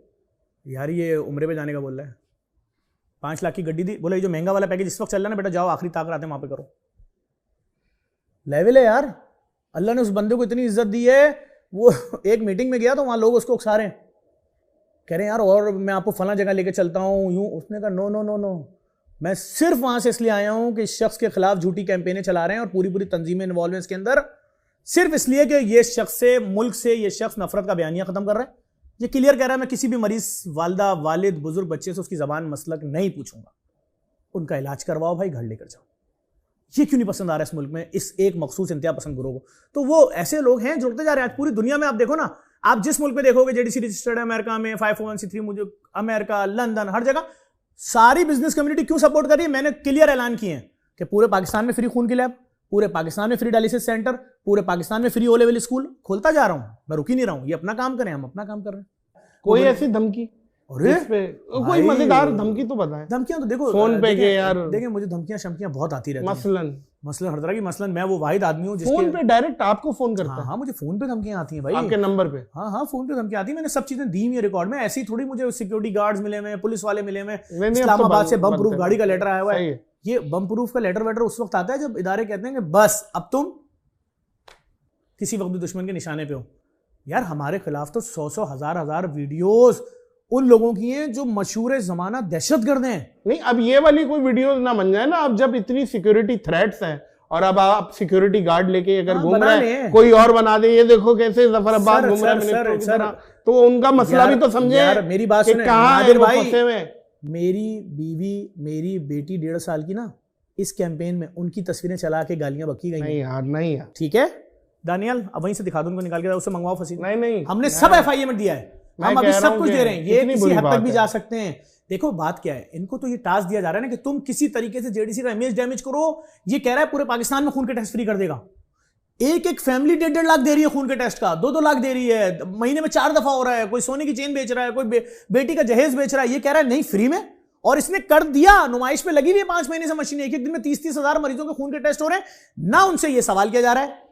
यार ये उम्रे पे जाने का बोल रहा है, 5 लाख की गड्डी दी, बोला ये जो महंगा वाला पैकेज इस वक्त चल रहा है ना बेटा, जाओ आखिरी ताक आते हैं वहाँ पे करो। लेवल है यार, अल्लाह ने उस बंदे को इतनी इज्जत दी है। वो एक मीटिंग में गया तो वहाँ लोग उसको उकसा रहे हैं, कह रहे हैं यार और मैं आपको फला जगह लेके चलता हूँ यूँ। उसने कहा नो नो नो नो, मैं सिर्फ वहाँ से इसलिए आया हूँ कि इस शख्स के खिलाफ झूठी कैंपेनें चला रहे हैं और पूरी तंजीमें इन्वॉल्व हैं इसके अंदर, सिर्फ इसलिए कि ये शख्स से, मुल्क से ये शख्स नफरत का बयानिया खत्म कर रहा है। ये क्लियर कह रहा है मैं किसी भी मरीज, वालदा, वालिद, बुजुर्ग बच्चे से उसकी जबान मसलक नहीं पूछूंगा, उनका इलाज करवाओ भाई, घर लेकर जाओ। ये क्यों नहीं पसंद आ रहा है इस मुल्क में, इस एक मखसूस इंतहा पसंद गुरों को? तो वो ऐसे लोग हैं जुड़ते जा रहे हैं। आज पूरी दुनिया में आप देखो ना, आप जिस मुल्क में देखोगे जेडीसी रजिस्टर्ड है अमेरिका में, 501c3 मुझे अमेरिका, लंदन, हर जगह सारी बिजनेस कम्युनिटी क्यों सपोर्ट कर रही है? मैंने क्लियर ऐलान किए हैं कि पूरे पाकिस्तान में फ्री खून की लैब, पूरे पाकिस्तान में फ्री डायलिसिस सेंटर, पूरे पाकिस्तान में फ्री ओ लेवल स्कूल खोलता जा रहा हूं, मैं रुक ही नहीं रहा हूं। ये अपना काम करें, हम अपना काम कर रहे हैं। कोई ऐसी धमकी? अरे कोई मजेदार धमकी तो बताएं। धमकियां तो देखो फोन पे के यार, देखिए मुझे धमकियां शमकियां बहुत आती रहती हैं। मसलन हर तरह की, मसलन मैं वो वाहिद आदमी हूँ जिसके फोन पे डायरेक्ट आपको फोन करता है? हाँ, मुझे फोन पे धमकियां आती हैं भाई, आपके नंबर पे? हाँ, फोन पे धमकियां आती है। मैंने सब चीजें दी हुई है रिकॉर्ड में, ऐसी थोड़ी मुझे सिक्योरिटी गार्ड्स मिले हुए, पुलिस वाले मिले हुए, इस्लामाबाद से बम प्रूफ गाड़ी का लेटर आया हुआ है। ये बम प्रूफ का लेटर वेटर उस वक्त आता है जब इदारे कहते हैं कि बस अब तुम किसी वक्त भी दुश्मन के निशाने पे हो। यार हमारे खिलाफ तो 100 हजार वीडियोस उन लोगों की हैं जो मशहूर जमाना दहशतगर्द हैं। नहीं, अब ये वाली कोई वीडियो ना बन जाए ना, अब जब इतनी सिक्योरिटी थ्रेट्स हैं और अब आप सिक्योरिटी गार्ड लेके अगर घूम रहे हैं, कोई और बना दे, ये देखो कैसे जफर अब्बास घूम रहा है मिनिस्टर की तरह, तो उनका मसला भी तो समझे। मेरी बात सुने नादिर भाई, मेरी बीवी, मेरी बेटी 1.5 साल की ना, इस कैंपेन में उनकी तस्वीरें चला के गालियां बकी गई। नहीं यार, नहीं यार, ठीक है दानियाल, अब वहीं से दिखा दो उनको, निकाल के उससे मंगवाओ फसील। नहीं, हमने सब FIA में दिया है, हम अभी सब कुछ दे रहे हैं, ये किसी हद तक भी जा सकते हैं। देखो बात क्या है, इनको तो ये टास्क दिया जा रहा है ना कि तुम किसी तरीके से जेडीसी का इमेज डैमेज करो। ये कह रहा है पूरे पाकिस्तान में खून के टेस्ट फ्री कर देगा। एक फैमिली 1.5 लाख दे रही है खून के टेस्ट का, 2 लाख दे रही है, महीने में 4 दफा हो रहा है। कोई सोने की चेन बेच रहा है, कोई बेटी का जहेज बेच रहा है, ये कह रहा है नहीं फ्री में। और इसने कर दिया, नुमाइश पे लगी हुई है 5 महीने से मशीन, एक दिन में 30 हजार मरीजों के खून के टेस्ट हो रहे हैं ना। उनसे ये सवाल किया जा रहा है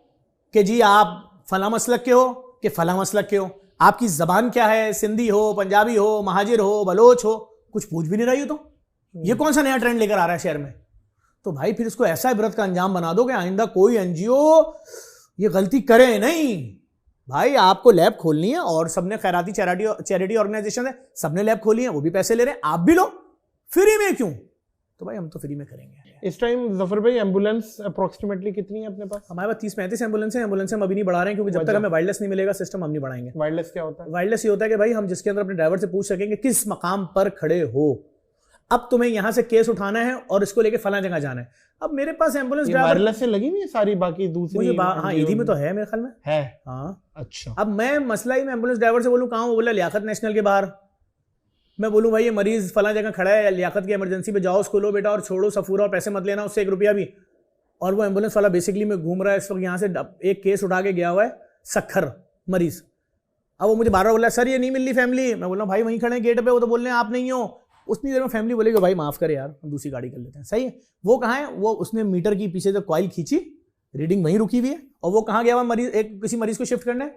कि जी आप फला मसलक के हो कि फला मसलक के हो, आपकी जबान क्या है, सिंधी हो, पंजाबी हो, महाजिर हो, बलोच हो, कुछ पूछ भी नहीं रही हो। तो ये कौन सा नया ट्रेंड लेकर आ रहा है शहर में? तो भाई फिर इसको ऐसा इबरत का अंजाम बना दो कि आइंदा कोई NGO ये गलती करे नहीं। भाई आपको लैब खोलनी है और सबने खैराती चैरिटी ऑर्गेनाइजेशन है, सबने लैब खोली है, वो भी पैसे ले रहे हैं, आप भी लो, फ्री में क्यों? तो भाई हम तो फ्री में करेंगे। इस टाइम जफर भाई एम्बुलेंस अप्रोक्सीमेटली कितनी है अपने पास? हमारे पास 30-35 एम्बुलेंस हम अभी नहीं बढ़ा रहे हैं क्योंकि जब तक हमें वायरलेस नहीं मिलेगा सिस्टम हम नहीं बढ़ाएंगे। वायरलेस क्या होता है? वायरलेस ये होता है कि भाई हम जिसके अंदर अपने ड्राइवर से पूछ सकेंगे किस मकाम पर खड़े हो, अब तुम्हें यहां से केस उठाना है और इसको लेके फला जगह जाना है। अब मेरे पास एम्बुलेंस ड्राइवर वायरलेस से लगी हुई है सारी, बाकी दूसरी हाँ ईदी में तो है मेरे ख्याल में है। हाँ अच्छा, अब मैं मसला ही मैं एम्बुलेंस ड्राइवर से बोलूँ कहाँ, वो बोला लियाकत नेशनल के बाहर। मैं बोलूँ भाई ये मरीज फला जगह खड़ा है, लियाकत की इमरजेंसी पे जाओ, उसको लो बेटा और छोड़ो सफूरा और पैसे मत लेना उससे 1 रुपया भी। और वो एम्बुलेंस वाला बेसिकली में घूम रहा है इस वक्त यहाँ से, एक केस उठा के गया हुआ है सखर मरीज। अब वो मुझे बार बार बोला सर ये नहीं मिल रही फैमिली। मैं बोल रहा हूँ भाई वहीं खड़े हैं गेट पे, वो तो बोल रहे हैं आप नहीं हो। उतनी देर में फैमिली बोलेगी भाई माफ करे यार हम दूसरी गाड़ी कर लेते हैं। सही है, वो कहाँ है? वो उसने मीटर की पीछे से कॉइल खींची, रीडिंग वहीं रुकी हुई है। और वो कहाँ गया हुआ मरीज, किसी मरीज को शिफ्ट करने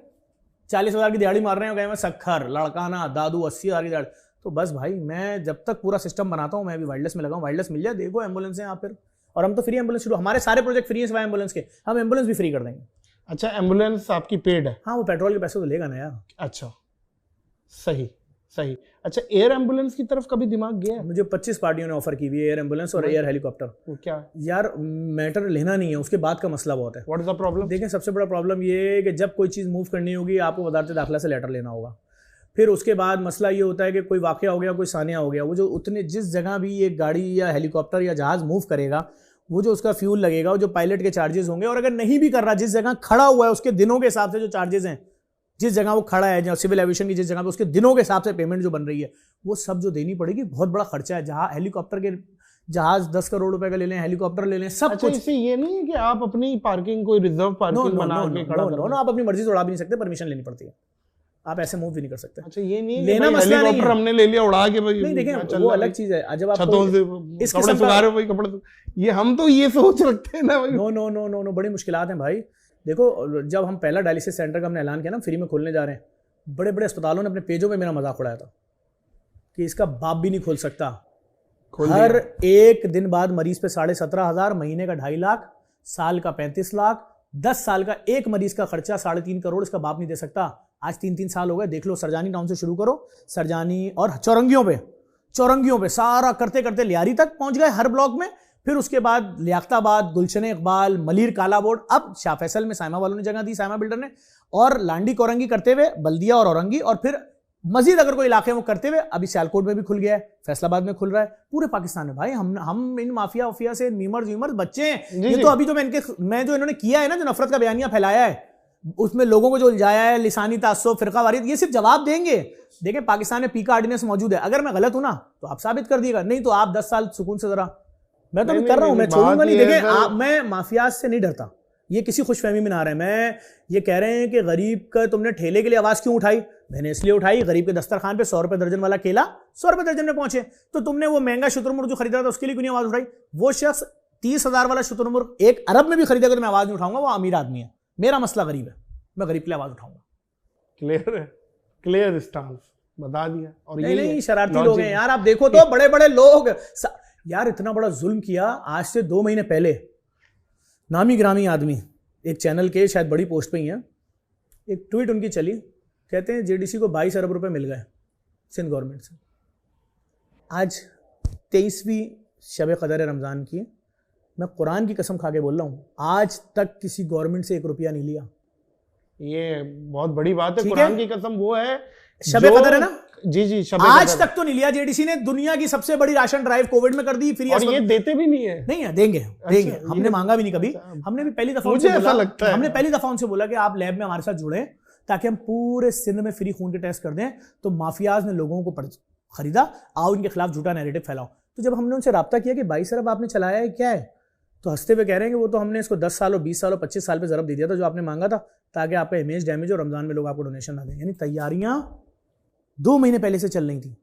40 हजार की दिहाड़ी मार रहे हैं, गए मैं सखर लड़काना दादू 80 हजार की दिहाड़ी। तो बस भाई मैं जब तक पूरा सिस्टम बनाता हूँ, मैं अभी वायरलेस में लगाऊँ, वायरलेस मिल जाए देखो एम्बुलेंस है आप फिर। और हम तो फ्री एम्बुलेंस शुरू, हमारे सारे प्रोजेक्ट फ्री है सिवाय एम्बुलेंस के, हम एम्बुलेंस भी फ्री कर देंगे। अच्छा, एम्बुलेंस आपकी पेड है? हाँ वो पेट्रोल के पैसे तो लेगा ना यार। अच्छा सही। अच्छा, एयर एम्बुलेंस की तरफ कभी दिमाग गया है? मुझे 25 पार्टियों ने ऑफर की हुई है एयर एम्बुलेंस और एयर हेलीकॉप्टर। क्या यार मैटर लेना नहीं है, उसके बाद का मसला बहुत है। What is the problem? देखें सबसे बड़ा प्रॉब्लम ये है कि जब कोई चीज़ मूव करनी होगी आपको वजारत दाखिला से लेटर लेना होगा। फिर उसके बाद मसला ये होता है कि कोई वाक़या हो गया, कोई सानिया हो गया, वो जो उतने जिस जगह भी ये गाड़ी या हेलीकॉप्टर या जहाज़ मूव करेगा, वो जो उसका फ्यूल लगेगा, वो जो पायलट के चार्जेस होंगे, और अगर नहीं भी कर रहा जिस जगह खड़ा हुआ है उसके दिनों के हिसाब से जो चार्जेस हैं, जिस जगह वो खड़ा है, सिविल एविएशन की जिस जगह पे उसके दिनों के हिसाब से पेमेंट जो बन रही है, वो सब जो देनी पड़ेगी। बहुत बड़ा खर्चा है। जहाँ हेलीकॉप्टर के जहाज 10 करोड़ रुपए का ले लें, हेलीकॉप्टर ले लें, सब कुछ। इससे ये नहीं है कि आप अपनी पार्किंग कोई रिजर्व पार्किंग बना के खड़ा करो? आप अपनी मर्जी से उड़ा भी नहीं सकते, परमिशन लेनी पड़ती है, आप ऐसे मूव भी नहीं कर सकते। अच्छा, ये नहीं लेना मसला नहीं है, हमने ले लिया उड़ा के भाई। नहीं देखें वो अलग चीज है। जब आप छतों से कपड़े सुखा रहे हो भाई, कपड़े, ये हम तो ये सोच रखते हैं ना भाई। नो, बड़ी मुश्किलात हैं भाई। देखो जब हम पहला डायलिसिस सेंटर का हमने ऐलान किया ना फ्री में खोलने जा रहे हैं, बड़े बड़े अस्पतालों ने अपने पेजों पे मेरा मजाक उड़ाया था कि इसका बाप भी नहीं खोल सकता। हर एक दिन बाद मरीज पे 17,500, महीने का 2.5 लाख, साल का 35 लाख, 10 साल का एक मरीज का खर्चा 3.5 करोड़, इसका बाप नहीं दे सकता। आज 3 साल हो गए, देख लो सरजानी टाउन से शुरू करो, सरजानी और चौरंगियों पे सारा करते करते लियारी तक पहुंच गए हर ब्लॉक में। फिर उसके बाद लियाकताबाद, गुलशन इकबाल, मलिर, काला बोर्ड, अब शाह फैसल में साइमा वालों ने जगह दी, साइमा बिल्डर ने, और लांडी कोरंगी करते हुए बल्दिया और औरंगी, और फिर मजीद अगर कोई इलाके वो करते हुए अभी सियालकोट में भी खुल गया है, फैसलाबाद में खुल रहा है, पूरे पाकिस्तान में। भाई हम इन माफिया वफिया से मीमर्स बच्चे हैं। ये तो अभी जो मैं जो इन्होंने किया है ना, जो नफरत का बयानिया फैलाया है, उसमें लोगों को जो उलझाया है, लिसानी तासुब, फिरकावारियत, ये सिर्फ जवाब देंगे। देखें पाकिस्तान में पीका ऑर्डिनेंस मौजूद है, अगर मैं गलत हूं ना तो आप साबित कर दिएगा, नहीं तो आप 10 साल सुकून से जरा, मैं तो कर रहा हूं, मैं छोड़ूंगा नहीं। देखें मैं माफियाज से नहीं डरता, ये किसी खुशफहमी में ना रहे। मैं ये कह रहे हैं कि गरीब का तुमने ठेले के लिए आवाज क्यों उठाई, मैंने इसलिए उठाई गरीब के दस्तरखान पे 100 रुपए दर्जन वाला केला 100 रुपए दर्जन में पहुंचे, तो तुमने वो महंगा शुतुरमुर्ग जो खरीदा था उसके लिए क्यों नहीं आवाज उठाई? वो शख्स 30,000 वाला शुतुरमुर्ग 1 अरब में भी खरीदेगा तो मैं आवाज नहीं उठाऊंगा, वो अमीर आदमी है। मेरा मसला गरीब है, मैं गरीब के लिए आवाज उठाऊंगा। क्लियर है, क्लियर स्टांस बता दिया। और ये नहीं शरारती लोग हैं यार, आप देखो तो बड़े बड़े लोग यार, इतना बड़ा जुल्म किया। आज से 2 महीने पहले नामी ग्रामी आदमी एक चैनल के शायद बड़ी पोस्ट पे ही है, एक ट्वीट उनकी चली, कहते हैं जेडीसी को 22 अरब रुपए मिल गए सिंध गवर्नमेंट से। आज 23वीं शब कदर रमज़ान की, मैं कुरान की कसम खा के बोल रहा हूँ, आज तक किसी गवर्नमेंट से 1 रुपया नहीं लिया। ये बहुत बड़ी बात है, कुरान की कसम वो है शब कदर है ना जी जी, आज तक तो नहीं लिया। जेडीसी ने दुनिया की सबसे बड़ी राशन ड्राइव कोविड में कर दी फ्री, और ये देते भी नहीं है। नहीं है, देंगे देंगे, हमने मांगा भी नहीं कभी। हमने भी पहली दफा मुझे ऐसा लगता है, हमने पहली दफा उनसे बोला कि आप लैब में हमारे साथ जुड़े ताकि हम पूरे सिंध में फ्री खून के टेस्ट कर दें। तो माफियाज ने लोगों को खरीदा, आओ इनके खिलाफ झूठा नैरेटिव फैलाओ। तो जब हमने उनसे रब्ता किया कि 22 अरब आपने चलाया है क्या है, तो हंसते हुए कह रहे हैं कि वो तो हमने इसको 10 साल और 20 साल और 25 साल पे ज़रब दे दिया था जो आपने मांगा था, ताकि आपका इमेज डैमेज हो, रमजान में लोग आपको डोनेशन ना दें। यानी तैयारियां 2 महीने पहले से चल रही थी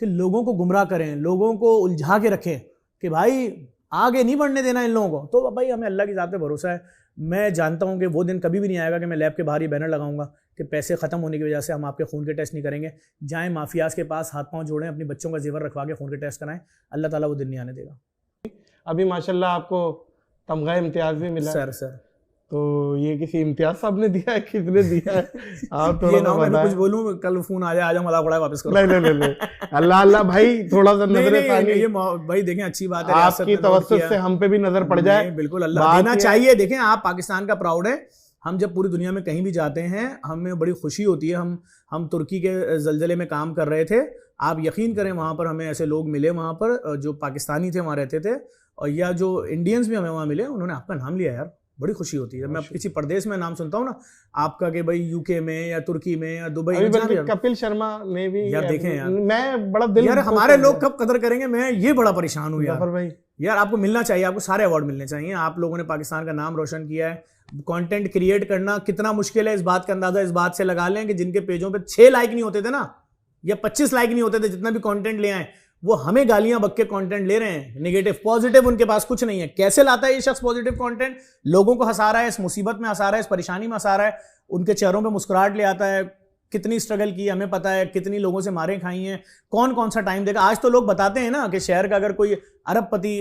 कि लोगों को गुमराह करें, लोगों को उलझा के रखें कि भाई आगे नहीं बढ़ने देना इन लोगों को। तो भाई हमें अल्लाह की ज़ात पे भरोसा है। मैं जानता हूं कि वो दिन कभी भी नहीं आएगा कि मैं लैब के बाहर ही बैनर लगाऊंगा कि पैसे खत्म होने की वजह से हम आपके खून के टेस्ट नहीं करेंगे। जाएं माफियाज के पास, हाथ पांव जोड़ें, अपनी बच्चों का जेवर रखवा के खून के टेस्ट कराएं, अल्लाह ताला वो दिन नहीं आने देगा। अभी माशाल्लाह आपको तमगा इम्तियाज भी मिला सर तो ये किसी इम्तियाज साहब ने दिया है, किसने दिया है? आप थोड़ा सा मैं कुछ बोलूं, कल फोन आ जाए, आज मजाक उड़ाए वापस करो। नहीं अल्लाह अल्लाह भाई, थोड़ा सा नजर ये भाई देखें अच्छी बात है, आपकी तवज्जुह से हम पे भी नजर पड़ जाए। बिल्कुल अल्लाह देना चाहिए। देखें आप पाकिस्तान का प्राउड है, हम जब पूरी दुनिया में कहीं भी जाते हैं हमें बड़ी खुशी होती है। हम तुर्की के जलजले में काम कर रहे थे, आप यकीन करें वहाँ पर हमें ऐसे लोग मिले वहाँ पर जो पाकिस्तानी थे, वहाँ रहते थे, और या जो इंडियंस भी हमें वहाँ मिले, उन्होंने आपका नाम लिया यार, बड़ी खुशी होती है। मैं किसी प्रदेश में नाम सुनता हूँ ना आपका कि भाई यूके में या तुर्की में या दुबई में, कपिल शर्मा ने भी यार देखें यार, मैं बड़ा दिल यार हमारे लोग कब कदर करेंगे, मैं ये बड़ा परेशान हूँ यार। भाई यार आपको मिलना चाहिए, आपको सारे अवार्ड मिलने चाहिए। आप लोगों ने पाकिस्तान का नाम रोशन किया है। कंटेंट क्रिएट करना कितना मुश्किल है, इस बात का अंदाजा इस बात से लगा लें कि जिनके पेजों पे 6 लाइक नहीं होते थे ना, या 25 लाइक नहीं होते थे, जितना भी कंटेंट ले आए, वो हमें गालियां बक के कंटेंट ले रहे हैं नेगेटिव। पॉजिटिव उनके पास कुछ नहीं है। कैसे लाता है ये शख्स पॉजिटिव कंटेंट? लोगों को हंसा रहा है, इस मुसीबत में हंसा रहा है, इस परेशानी में हंसा रहा है, उनके चेहरों पे मुस्कुराहट ले आता है। कितनी स्ट्रगल की हमें पता है, कितनी लोगों से मारें खाई हैं, कौन कौन सा टाइम देगा। आज तो लोग बताते हैं ना कि शहर का अगर कोई अरबपति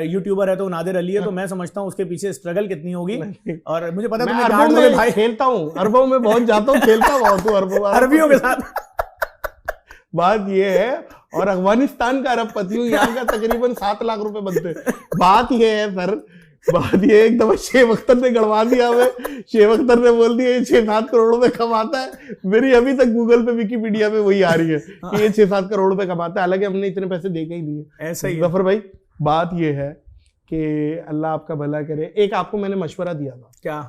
यूट्यूबर है तो नादिर अली है, तो मैं समझता हूँ उसके पीछे स्ट्रगल कितनी होगी। और मुझे पता है मैं भाई खेलता हूँ, अरबों में बहुत जाता हूँ, खेलता बहुत हूँ अरबियों के साथ। बात ये है, और अफगानिस्तान का अरबपति हूँ, यहाँ का तकरीबन 7 लाख रुपए बनते। बात ये है सर, बात ये एक दफा शेख अख्तर ने गड़वा दिया हमें। शेख अख्तर ने बोल दिया ये 6-7 करोड़ रुपए कमाता है। मेरी अभी तक गूगल पे विकिपीडिया पे वही आ रही है कि ये 6-7 करोड़ रुपए कमाता है, हालांकि हमने इतने पैसे दे के ही दिए। ऐसा ही जफर भाई बात ये है कि अल्लाह आपका भला करे। एक आपको मैंने मशवरा दिया था क्या,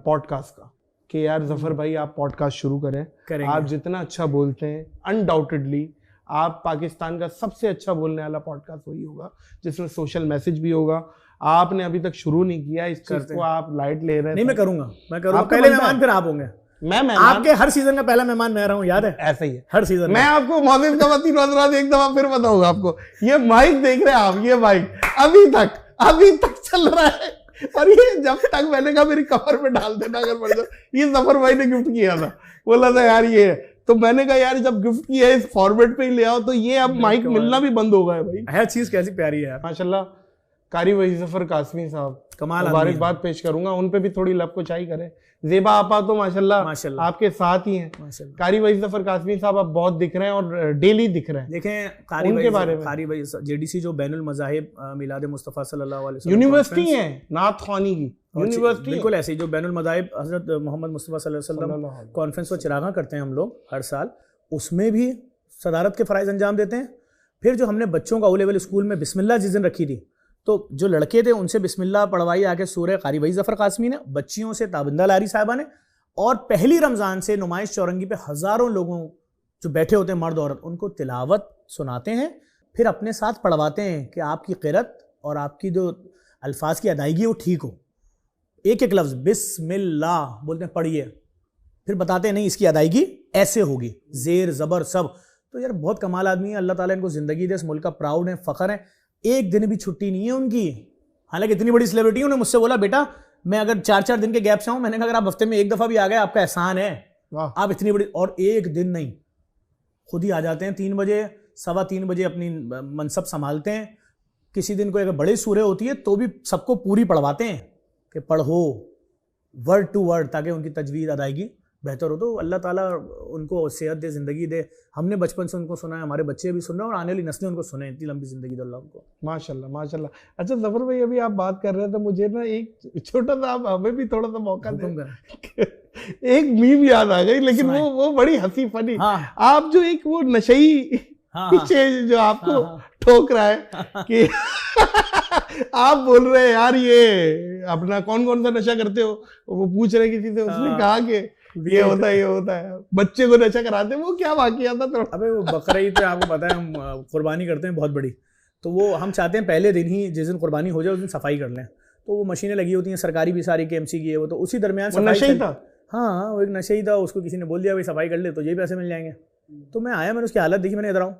पॉडकास्ट का, कि यार जफर भाई आप पॉडकास्ट शुरू करें। आप जितना अच्छा बोलते हैं, अनडाउटेडली आप पाकिस्तान का सबसे अच्छा बोलने वाला पॉडकास्ट वही होगा जिसमें सोशल मैसेज भी होगा। आपने अभी तक शुरू नहीं किया, इस चीज को आप लाइट ले रहे हैं। नहीं मैं करूंगा पहले मेहमान फिर आप होंगे। मैं आपके हर सीजन का पहला मेहमान मैं रहा हूँ, याद है? ऐसा ही है हर सीजन। मैं आपको मौजूद का तीन एक दफा फिर बताऊंगा आपको। ये माइक देख रहे हैं आप, ये माइक अभी तक चल रहा है, और ये जब तक मैंने कहा मेरी कमर में डाल देना अगर पड़ जाए। ये जफर भाई ने गिफ्ट किया था, बोला था यार ये है, तो मैंने कहा यार जब गिफ्ट किया है इस फॉर्मेट पे ही ले आओ, तो ये अब माइक मिलना भी बंद हो गया है भाई। है चीज कैसी प्यारी है यार माशाल्लाह। कारी वही जफर कासमी साहब कमाल, मुबारकबाद पेश करूंगा, उन पे भी थोड़ी लब को चाई करें। जेबा आपा तो माशाल्लाह आपके साथ ही हैं। कारी वही जफर कासमी साहब आप बहुत दिख रहे हैं और डेली दिख रहे हैं। देखें उनके बारे में कारी वही जेडीसी जो बैनुल मज़ाहिब मिलाद मुस्तफ़ा सल्लल्लाहु अलैहि वसल्लम यूनिवर्सिटी है नाथ ख़ानी की यूनिवर्सिटी, बिल्कुल ऐसे ही जो बैनुल मज़ाहिब हज़रत मोहम्मद मुस्तफ़ा सल्लल्लाहु अलैहि वसल्लम कॉन्फ्रेंस को चिरागा करते हैं हम लोग हर साल, उसमें भी सदारत के फ़राइज़ अंजाम देते हैं। फिर जो हमने बच्चों का ओ लेवल स्कूल में बिस्मिल्लाह जिस दिन रखी थी, तो जो लड़के थे उनसे बिस्मिल्लाह पढ़वाई आके सूरह कारी भाई जफर कासमी ने, बच्चियों से ताबिंदा लारी साहिबा ने, और पहली रमज़ान से नुमाइश चौरंगी पे हज़ारों लोगों जो बैठे होते हैं मर्द औरत, उनको तिलावत सुनाते हैं, फिर अपने साथ पढ़वाते हैं कि आपकी क़िरत और आपकी जो अल्फाज की अदायगी वो ठीक हो। एक एक लफ्ज़ बिस्मिल्लाह बोलते हैं, पढ़िए, फिर बताते हैं नहीं इसकी अदायगी ऐसे होगी, ज़ेर ज़बर सब। तो यार बहुत कमाल आदमी है, अल्लाह ताला इनको ज़िंदगी दे, इस मुल्क का प्राउड है, फ़ख्र है। एक दिन भी छुट्टी नहीं है उनकी, हालांकि इतनी बड़ी सेलिब्रिटी है। उन्होंने मुझसे बोला बेटा मैं अगर 4-4 दिन के गैप से आऊँ, मैंने कहा अगर आप हफ्ते में एक दफ़ा भी आ गए आपका एहसान है, आप इतनी बड़ी, और एक दिन नहीं, खुद ही आ जाते हैं 3 बजे 3:15 बजे अपनी मनसब संभालते हैं। किसी दिन कोई अगर बड़ी सूरह होती है तो भी सबको पूरी पढ़वाते हैं कि पढ़ो वर्ड टू वर्ड, ताकि उनकी तजवीज़ अदायगी बेहतर हो। तो अल्लाह ताला उनको सेहत दे, ज़िंदगी दे। हमने बचपन से उनको सुना है, हमारे बच्चे भी सुन रहे हैं और आने वाली नस्लें उनको सुने। इतनी लंबी ज़िंदगी दे अल्लाह उनको। माशाल्लाह माशाल्लाह। अच्छा ज़फ़र भाई, अभी आप बात कर रहे थे, मुझे ना एक छोटा सा, आप हमें भी थोड़ा सा मौका दें। एक मीम याद आ गई, लेकिन वो बड़ी हंसी फनी। आप जो एक वो नशई पीछे जो आपको ठोक रहा है कि आप बोल रहे हैं यार ये अपना कौन कौन सा नशा करते हो, वो पूछ रहे किसी से, उसने कहा कि ये होता है बच्चे को नशा कराते हैं। वो क्या वाकया था थोड़ा? अबे वो बकरीद पे आपको पता है हम कुर्बानी करते हैं बहुत बड़ी, तो वो हम चाहते हैं पहले दिन ही, जिस दिन कुर्बानी हो जाए उस दिन सफाई कर लें। तो वो मशीनें लगी होती हैं सरकारी भी सारी, KMC की है वो, तो उसी दरमियान नशा ही था। हाँ वो एक नशा ही था, उसको किसी ने बोल दिया भाई सफाई कर ले तो ये पैसे मिल जाएंगे। तो मैं आया, मैंने उसकी हालत देखी, मैंने इधर आऊँ।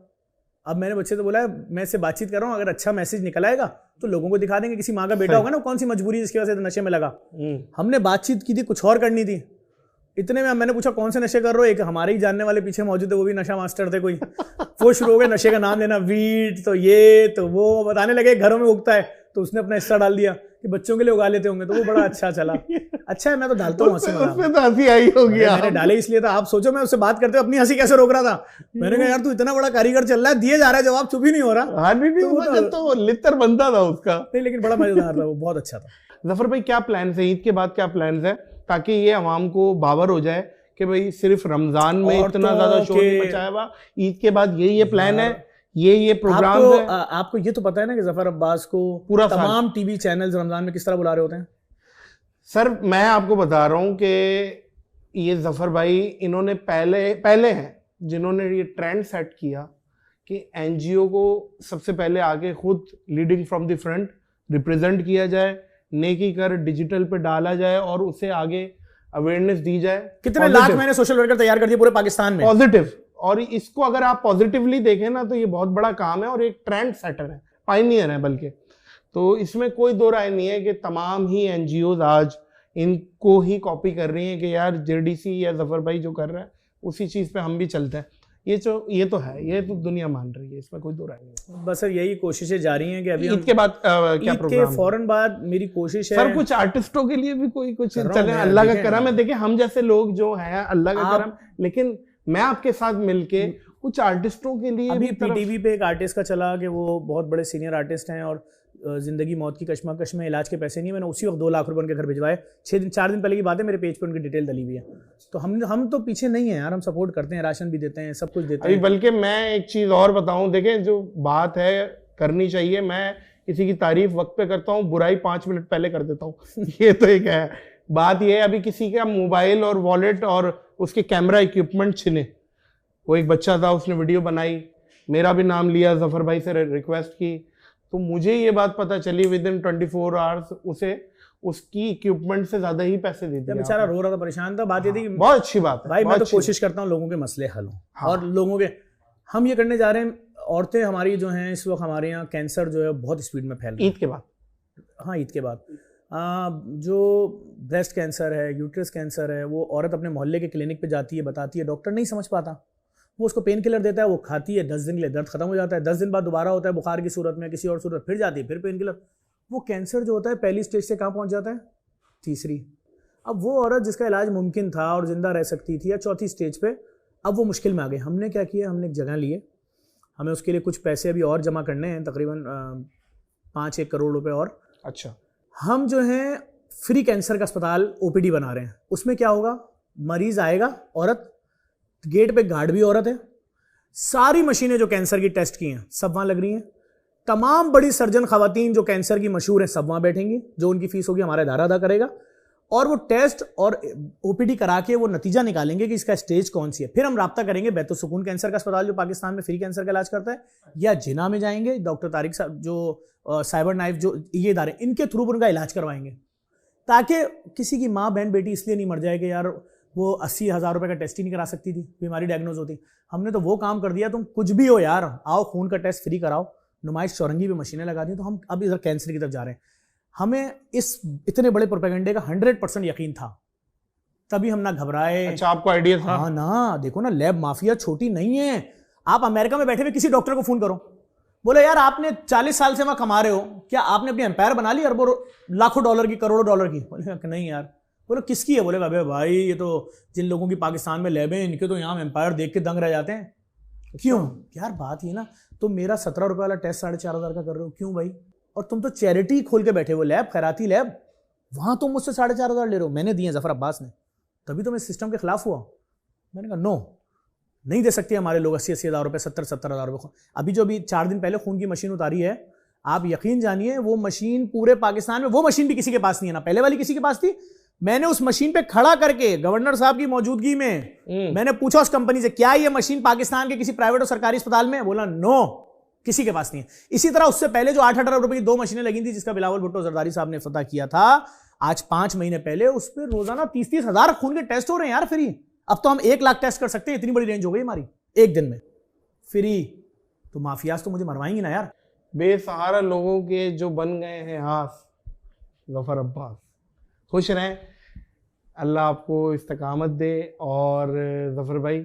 अब मैंने बच्चे से बोला है मैं इससे बातचीत कर रहा हूँ, अगर अच्छा मैसेज निकल आएगा तो लोगों को दिखा देंगे। किसी माँ का बेटा होगा ना, कौन सी मजबूरी जिसकी वजह से नशे में लगा। हमने बातचीत की थी, कुछ और करनी थी। इतने में मैंने पूछा कौन से नशे कर रहे हो, एक हमारे ही जानने वाले पीछे मौजूद है, वो भी नशा मास्टर थे कोई। वो शुरू हो गए नशे का नाम लेना, वीट तो ये तो वो, बताने लगे घरों में उगता है, तो उसने अपना हिस्सा डाल दिया कि बच्चों के लिए उगा लेते होंगे। तो वो बड़ा अच्छा चला। अच्छा है, मैं तो डालता हूँ हंसी मजाक। उसमें तो हंसी आई होगी। मैंने डाले इसलिए था, आप सोचो मैं उससे बात करते अपनी हंसी कैसे रोक रहा था। मैंने कहा यार तू इतना बड़ा कारीगर चल रहा है, दिए जा रहा है जवाब, चुप ही नहीं हो रहा। तो लितर बनता था उसका। नहीं लेकिन बड़ा मजेदार था वो, बहुत अच्छा था। ज़फ़र भाई क्या प्लान है ईद के बाद, क्या प्लान है ताकि ये आवाम को बावर हो जाए कि भाई सिर्फ रमजान में इतना ज्यादा शोर नहीं मचाया हुआ, ईद के बाद ये प्लान है, ये प्रोग्राम है। आपको ये तो पता है ना कि ज़फ़र अब्बास को पूरा तमाम टीवी चैनल्स रमजान में किस तरह बुला रहे होते हैं। सर मैं आपको बता रहा हूँ कि ये ज़फ़र भाई इन्होंने पहले हैं जिन्होंने ये ट्रेंड सेट किया कि NGO को सबसे पहले आगे खुद leading from the front represent किया जाए, नेकी कर डिजिटल पे डाला जाए और उसे आगे अवेयरनेस दी जाए। कितने लाख मैंने सोशल वर्कर तैयार कर दिए पूरे पाकिस्तान में, पॉजिटिव। और इसको अगर आप पॉजिटिवली देखें ना तो ये बहुत बड़ा काम है और एक ट्रेंड सेटर है, पायनियर है बल्कि। तो इसमें कोई दो राय नहीं है कि तमाम ही NGOs आज इनको ही कॉपी कर रही हैं कि यार JDC या ज़फ़र भाई जो कर रहा है उसी चीज़ पे हम भी चलते हैं। ये तो है, ये तो दुनिया मान रही है, इसमें कोई दो राय नहीं। बस सर यही कोशिशें जारी हैं कि अभी ईद के बाद क्या प्रोग्राम है? फौरन बाद मेरी कोशिश है सर कुछ आर्टिस्टों के लिए भी कोई कुछ चले, अल्लाह का करम है। देखिए हम जैसे लोग जो हैं अल्लाह का करम, लेकिन मैं आपके साथ मिलके कुछ आर्टिस्टों के लिए अभी PTV पे एक आर्टिस्ट का चला कि वो बहुत बड़े सीनियर आर्टिस्ट हैं और जिंदगी मौत की कश्मकश में इलाज के पैसे नहीं है। मैंने उसी वक्त 2 लाख रुपए उनके घर भिजवाए। 4 दिन पहले की बात है, मेरे पेज पे उनकी डिटेल डली हुई है। तो हम तो पीछे नहीं है यार, हम सपोर्ट करते हैं, राशन भी देते हैं, सब कुछ देते हैं। बल्कि मैं एक चीज़ और बताऊं, देखें जो बात है करनी चाहिए, मैं किसी की तारीफ वक्त पे करता हूँ, बुराई 5 मिनट पहले कर देता हूँ। ये तो एक है बात। ये अभी किसी का मोबाइल और वॉलेट और उसके कैमरा इक्विपमेंट छिने, वो एक बच्चा था उसने वीडियो बनाई, मेरा भी नाम लिया, ज़फ़र भाई से रिक्वेस्ट की, तो मुझे ये बात पता चली विद इन 24 आवर्स उसे उसकी इक्विपमेंट से ज्यादा ही पैसे दे दिए। बेचारा रो रहा था, परेशान था। बात ये थी कि बहुत अच्छी बात है भाई, मैं तो कोशिश करता हूँ लोगों के मसले हल हों। और लोगों के हम ये करने जा रहे हैं। औरतें हमारी जो हैं इस वक्त हमारे यहाँ कैंसर जो है बहुत स्पीड में फैल रहा है। ईद के बाद, हाँ ईद के बाद जो ब्रेस्ट कैंसर है, यूट्रस कैंसर है, वो औरत अपने मोहल्ले के क्लिनिक पे जाती है, बताती है, डॉक्टर नहीं समझ पाता, वो उसको पेन किलर देता है, वो खाती है, 10 दिन के लिए दर्द खत्म हो जाता है, 10 दिन बाद दोबारा होता है बुखार की सूरत में, किसी और सूरत फिर जाती है, फिर पेन किलर। वो कैंसर जो होता है पहली स्टेज से कहाँ पहुँच जाता है? तीसरी। अब वो औरत जिसका इलाज मुमकिन था और जिंदा रह सकती थी, या चौथी स्टेज पे, अब वो मुश्किल में आ गई। हमने क्या किया, हमने एक जगह लिए, हमें उसके लिए कुछ पैसे अभी और जमा करने हैं, तकरीबन 5-1 करोड़ रुपए और। अच्छा। हम जो है फ्री कैंसर का अस्पताल OPD बना रहे हैं। उसमें क्या होगा, मरीज आएगा, औरत, गेट पे गार्ड भी औरत है, सारी मशीनें जो कैंसर की टेस्ट की हैं सब वहाँ लग रही हैं, तमाम बड़ी सर्जन खवातीन जो कैंसर की मशहूर हैं सब वहां बैठेंगी, जो उनकी फीस होगी हमारा इदारा अदा करेगा, और वो टेस्ट और ओपीडी करा के वो नतीजा निकालेंगे कि इसका स्टेज कौन सी है। फिर हम राब्ता करेंगे बैतुल सुकून कैंसर का अस्पताल जो पाकिस्तान में फ्री कैंसर का इलाज करता है, या जिना में जाएंगे डॉक्टर तारिक साहब जो साइबर नाइफ जो ये इदारे इनके थ्रू उनका इलाज करवाएंगे, ताकि किसी की माँ बहन बेटी इसलिए नहीं मर जाए कि यार वो 80,000 रुपये का टेस्ट ही नहीं करा सकती थी, बीमारी डायग्नोज होती। हमने तो वो काम कर दिया, तुम कुछ भी हो यार, आओ खून का टेस्ट फ्री कराओ, नुमाइश चौरंगी पे मशीनें लगा दी। तो हम अब इधर कैंसर की तरफ जा रहे हैं। हमें इस इतने बड़े प्रोपेगेंडे का 100% यकीन था, तभी हम ना घबराए। अच्छा, आपको आइडिया था? हाँ ना, देखो ना, लैब माफिया छोटी नहीं है। आप अमेरिका में बैठे हुए किसी डॉक्टर को फोन करो, बोले यार आपने 40 साल से वहां कमा रहे हो, क्या आपने अपनी एम्पायर बना ली अरबों लाखों डॉलर की, करोड़ों डॉलर की? बोले नहीं यार। बोले किसकी है? बोलेगा अबे भाई ये तो जिन लोगों की पाकिस्तान में लैब है इनके तो यहाँ एम्पायर देख के दंग रह जाते हैं। क्यों यार? बात ये ना, तुम मेरा 17 रुपये वाला टेस्ट 4,500 का कर रहे हो, क्यों भाई? और तुम तो चैरिटी खोल के बैठे हो, लैब खैराती लैब, वहां तुम मुझसे 4,500 ले रहे हो। मैंने दिए जफर अब्बास ने, तभी तो मैं सिस्टम के खिलाफ हुआ। मैंने कहा नो, नहीं दे सकते हमारे लोग 80,000 रुपये, 70,000 रुपये। अभी 4 दिन पहले खून की मशीन उतारी है, आप यकीन जानिए वो मशीन पूरे पाकिस्तान में, वो मशीन भी किसी के पास नहीं है ना, पहले वाली किसी के पास थी। मैंने उस मशीन पे खड़ा करके गवर्नर साहब की मौजूदगी में मैंने पूछा उस कंपनी से, क्या ये मशीन पाकिस्तान के किसी प्राइवेट और सरकारी अस्पताल में? बोला नो, किसी के पास नहीं है। इसी तरह उससे पहले जो 8 अरब रुपए की 2 मशीनें लगी थी, जिसका बिलावल भुट्टो जरदारी साहब ने इफ्तिताह किया था, आज 5 महीने पहले उस पर रोजाना 30-30 हजार खून के टेस्ट हो रहे हैं यार फ्री। अब तो हम 1 लाख टेस्ट कर सकते हैं, इतनी बड़ी रेंज हो गई हमारी एक दिन में फ्री। तो माफियाज तो मुझे मरवाएंगी ना यार। बेसहारा लोगों के जो बन गए हैं हाथ, जफर अब्बास खुश रहें, अल्लाह आपको इस्तकामत दे। और जफर भाई,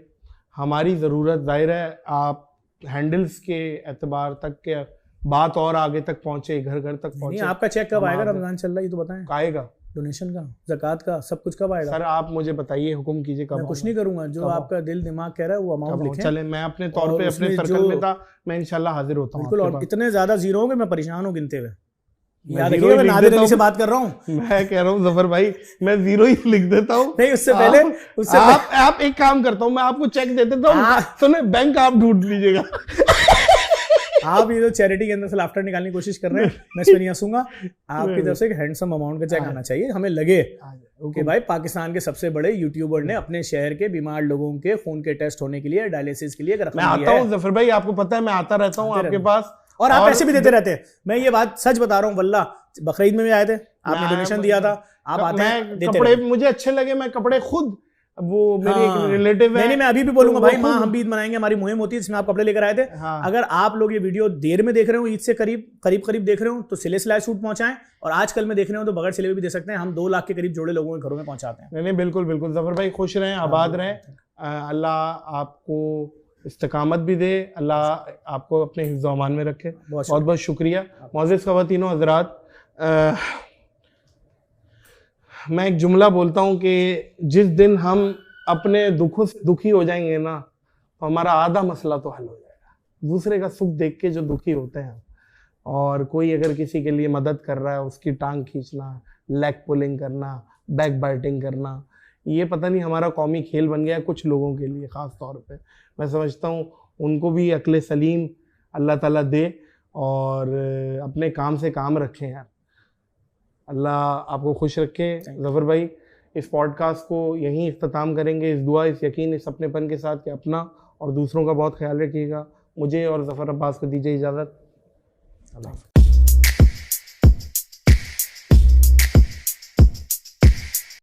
हमारी ज़रूरत जाहिर है आप हैंडल्स के एतबार तक के बात और आगे तक पहुंचे, घर घर तक पहुंचे। आपका चेक कब आएगा? रमजान चल रहा है, ये तो बताएं। आएगा डोनेशन का, ज़कात का, सब कुछ कब आएगा? सर आप मुझे बताइए, हुक्म कीजिए कब। मैं कुछ नहीं करूंगा, जो आपका दिल दिमाग कह रहा है वो अमाउंट लिखें। चले, मैं अपने तौर पे अपने सर्कल में था, मैं इंशाल्लाह हाजिर होता हूँ। बिल्कुल, और इतने ज्यादा जीरो होंगे, मैं परेशान हूँ गिनते हुए। याद रखिएगा, मैं नादिर अली से बात कर रहा हूँ। मैं कह रहा हूँ जफर भाई, मैं 0 ही लिख देता हूँ। नहीं, उससे पहले आप एक काम करता हूँ, मैं आपको चेक दे देता हूँ, सुने बैंक आप ढूंढ लीजिएगा। आप ये जो चैरिटी के अंदर से लाफ्टर निकालने की कोशिश कर रहे हैं, मैं इसमें नहीं हंसूंगा। आपकी तरफ से एक हैंडसम अमाउंट का चेक आना चाहिए, हमें लगे कि भाई पाकिस्तान के सबसे बड़े यूट्यूबर ने अपने शहर के बीमार लोगों के खून के टेस्ट होने के लिए, डायलिसिस के लिए मैं आता हूँ जफर भाई, आपको पता है मैं आता रहता हूँ आपके पास, और आप पैसे भी देते रहते हैं। मैं ये बात सच बता रहा हूँ, वल्ला बकरीद में भी आए थे, आपने डोनेशन दिया था, आप आते हैं, कपड़े मुझे अच्छे लगे, मैं कपड़े खुद, वो मेरी एक रिलेटिव है। नहीं, मैं अभी भी बोलूंगा भाई, माँ हम भी ईद मनाएंगे, हमारी मुहिम होती है जिसमें आप कपड़े लेकर आए थे। अगर आप लोग ये वीडियो देर में देख रहे हो, ईद से करीब देख रहे हो, तो सिले सिलाए सूट पहुंचाएं, और आजकल में देख रहे हो तो बगैर सिले भी दे सकते हैं। हम 2 लाख के करीब जोड़े लोगों के घरों में पहुंचाते हैं। नहीं, बिल्कुल बिल्कुल जफर भाई, खुश रहें, आबाद रहें, अल्लाह आपको इस्तकामत भी दे, अल्लाह आपको अपने हिफ्ज़ व अमान में रखे। बहुत बहुत शुक्रिया। मौज़िज़ ख़वातीनो हज़रात, मैं एक जुमला बोलता हूँ कि जिस दिन हम अपने दुखों से दुखी हो जाएंगे ना, तो हमारा आधा मसला तो हल हो जाएगा। दूसरे का सुख देख के जो दुखी होते हैं, और कोई अगर किसी के लिए मदद कर रहा है, उसकी टांग खींचना, लेग पुलिंग करना, बैक बाइटिंग करना, ये पता नहीं हमारा कौमी खेल बन गया है कुछ लोगों के लिए। ख़ास तौर पे मैं समझता हूँ उनको भी अक्ल सलीम अल्लाह ताला दे, और अपने काम से काम रखें यार। अल्लाह आपको खुश रखे। जफ़र भाई, इस पॉडकास्ट को यहीं इख्तिताम करेंगे, इस दुआ, इस यकीन, इस अपनेपन के साथ कि अपना और दूसरों का बहुत ख्याल रखिएगा। मुझे और ज़फ़र अब्बास को दीजिए इजाज़त। अल्लाह।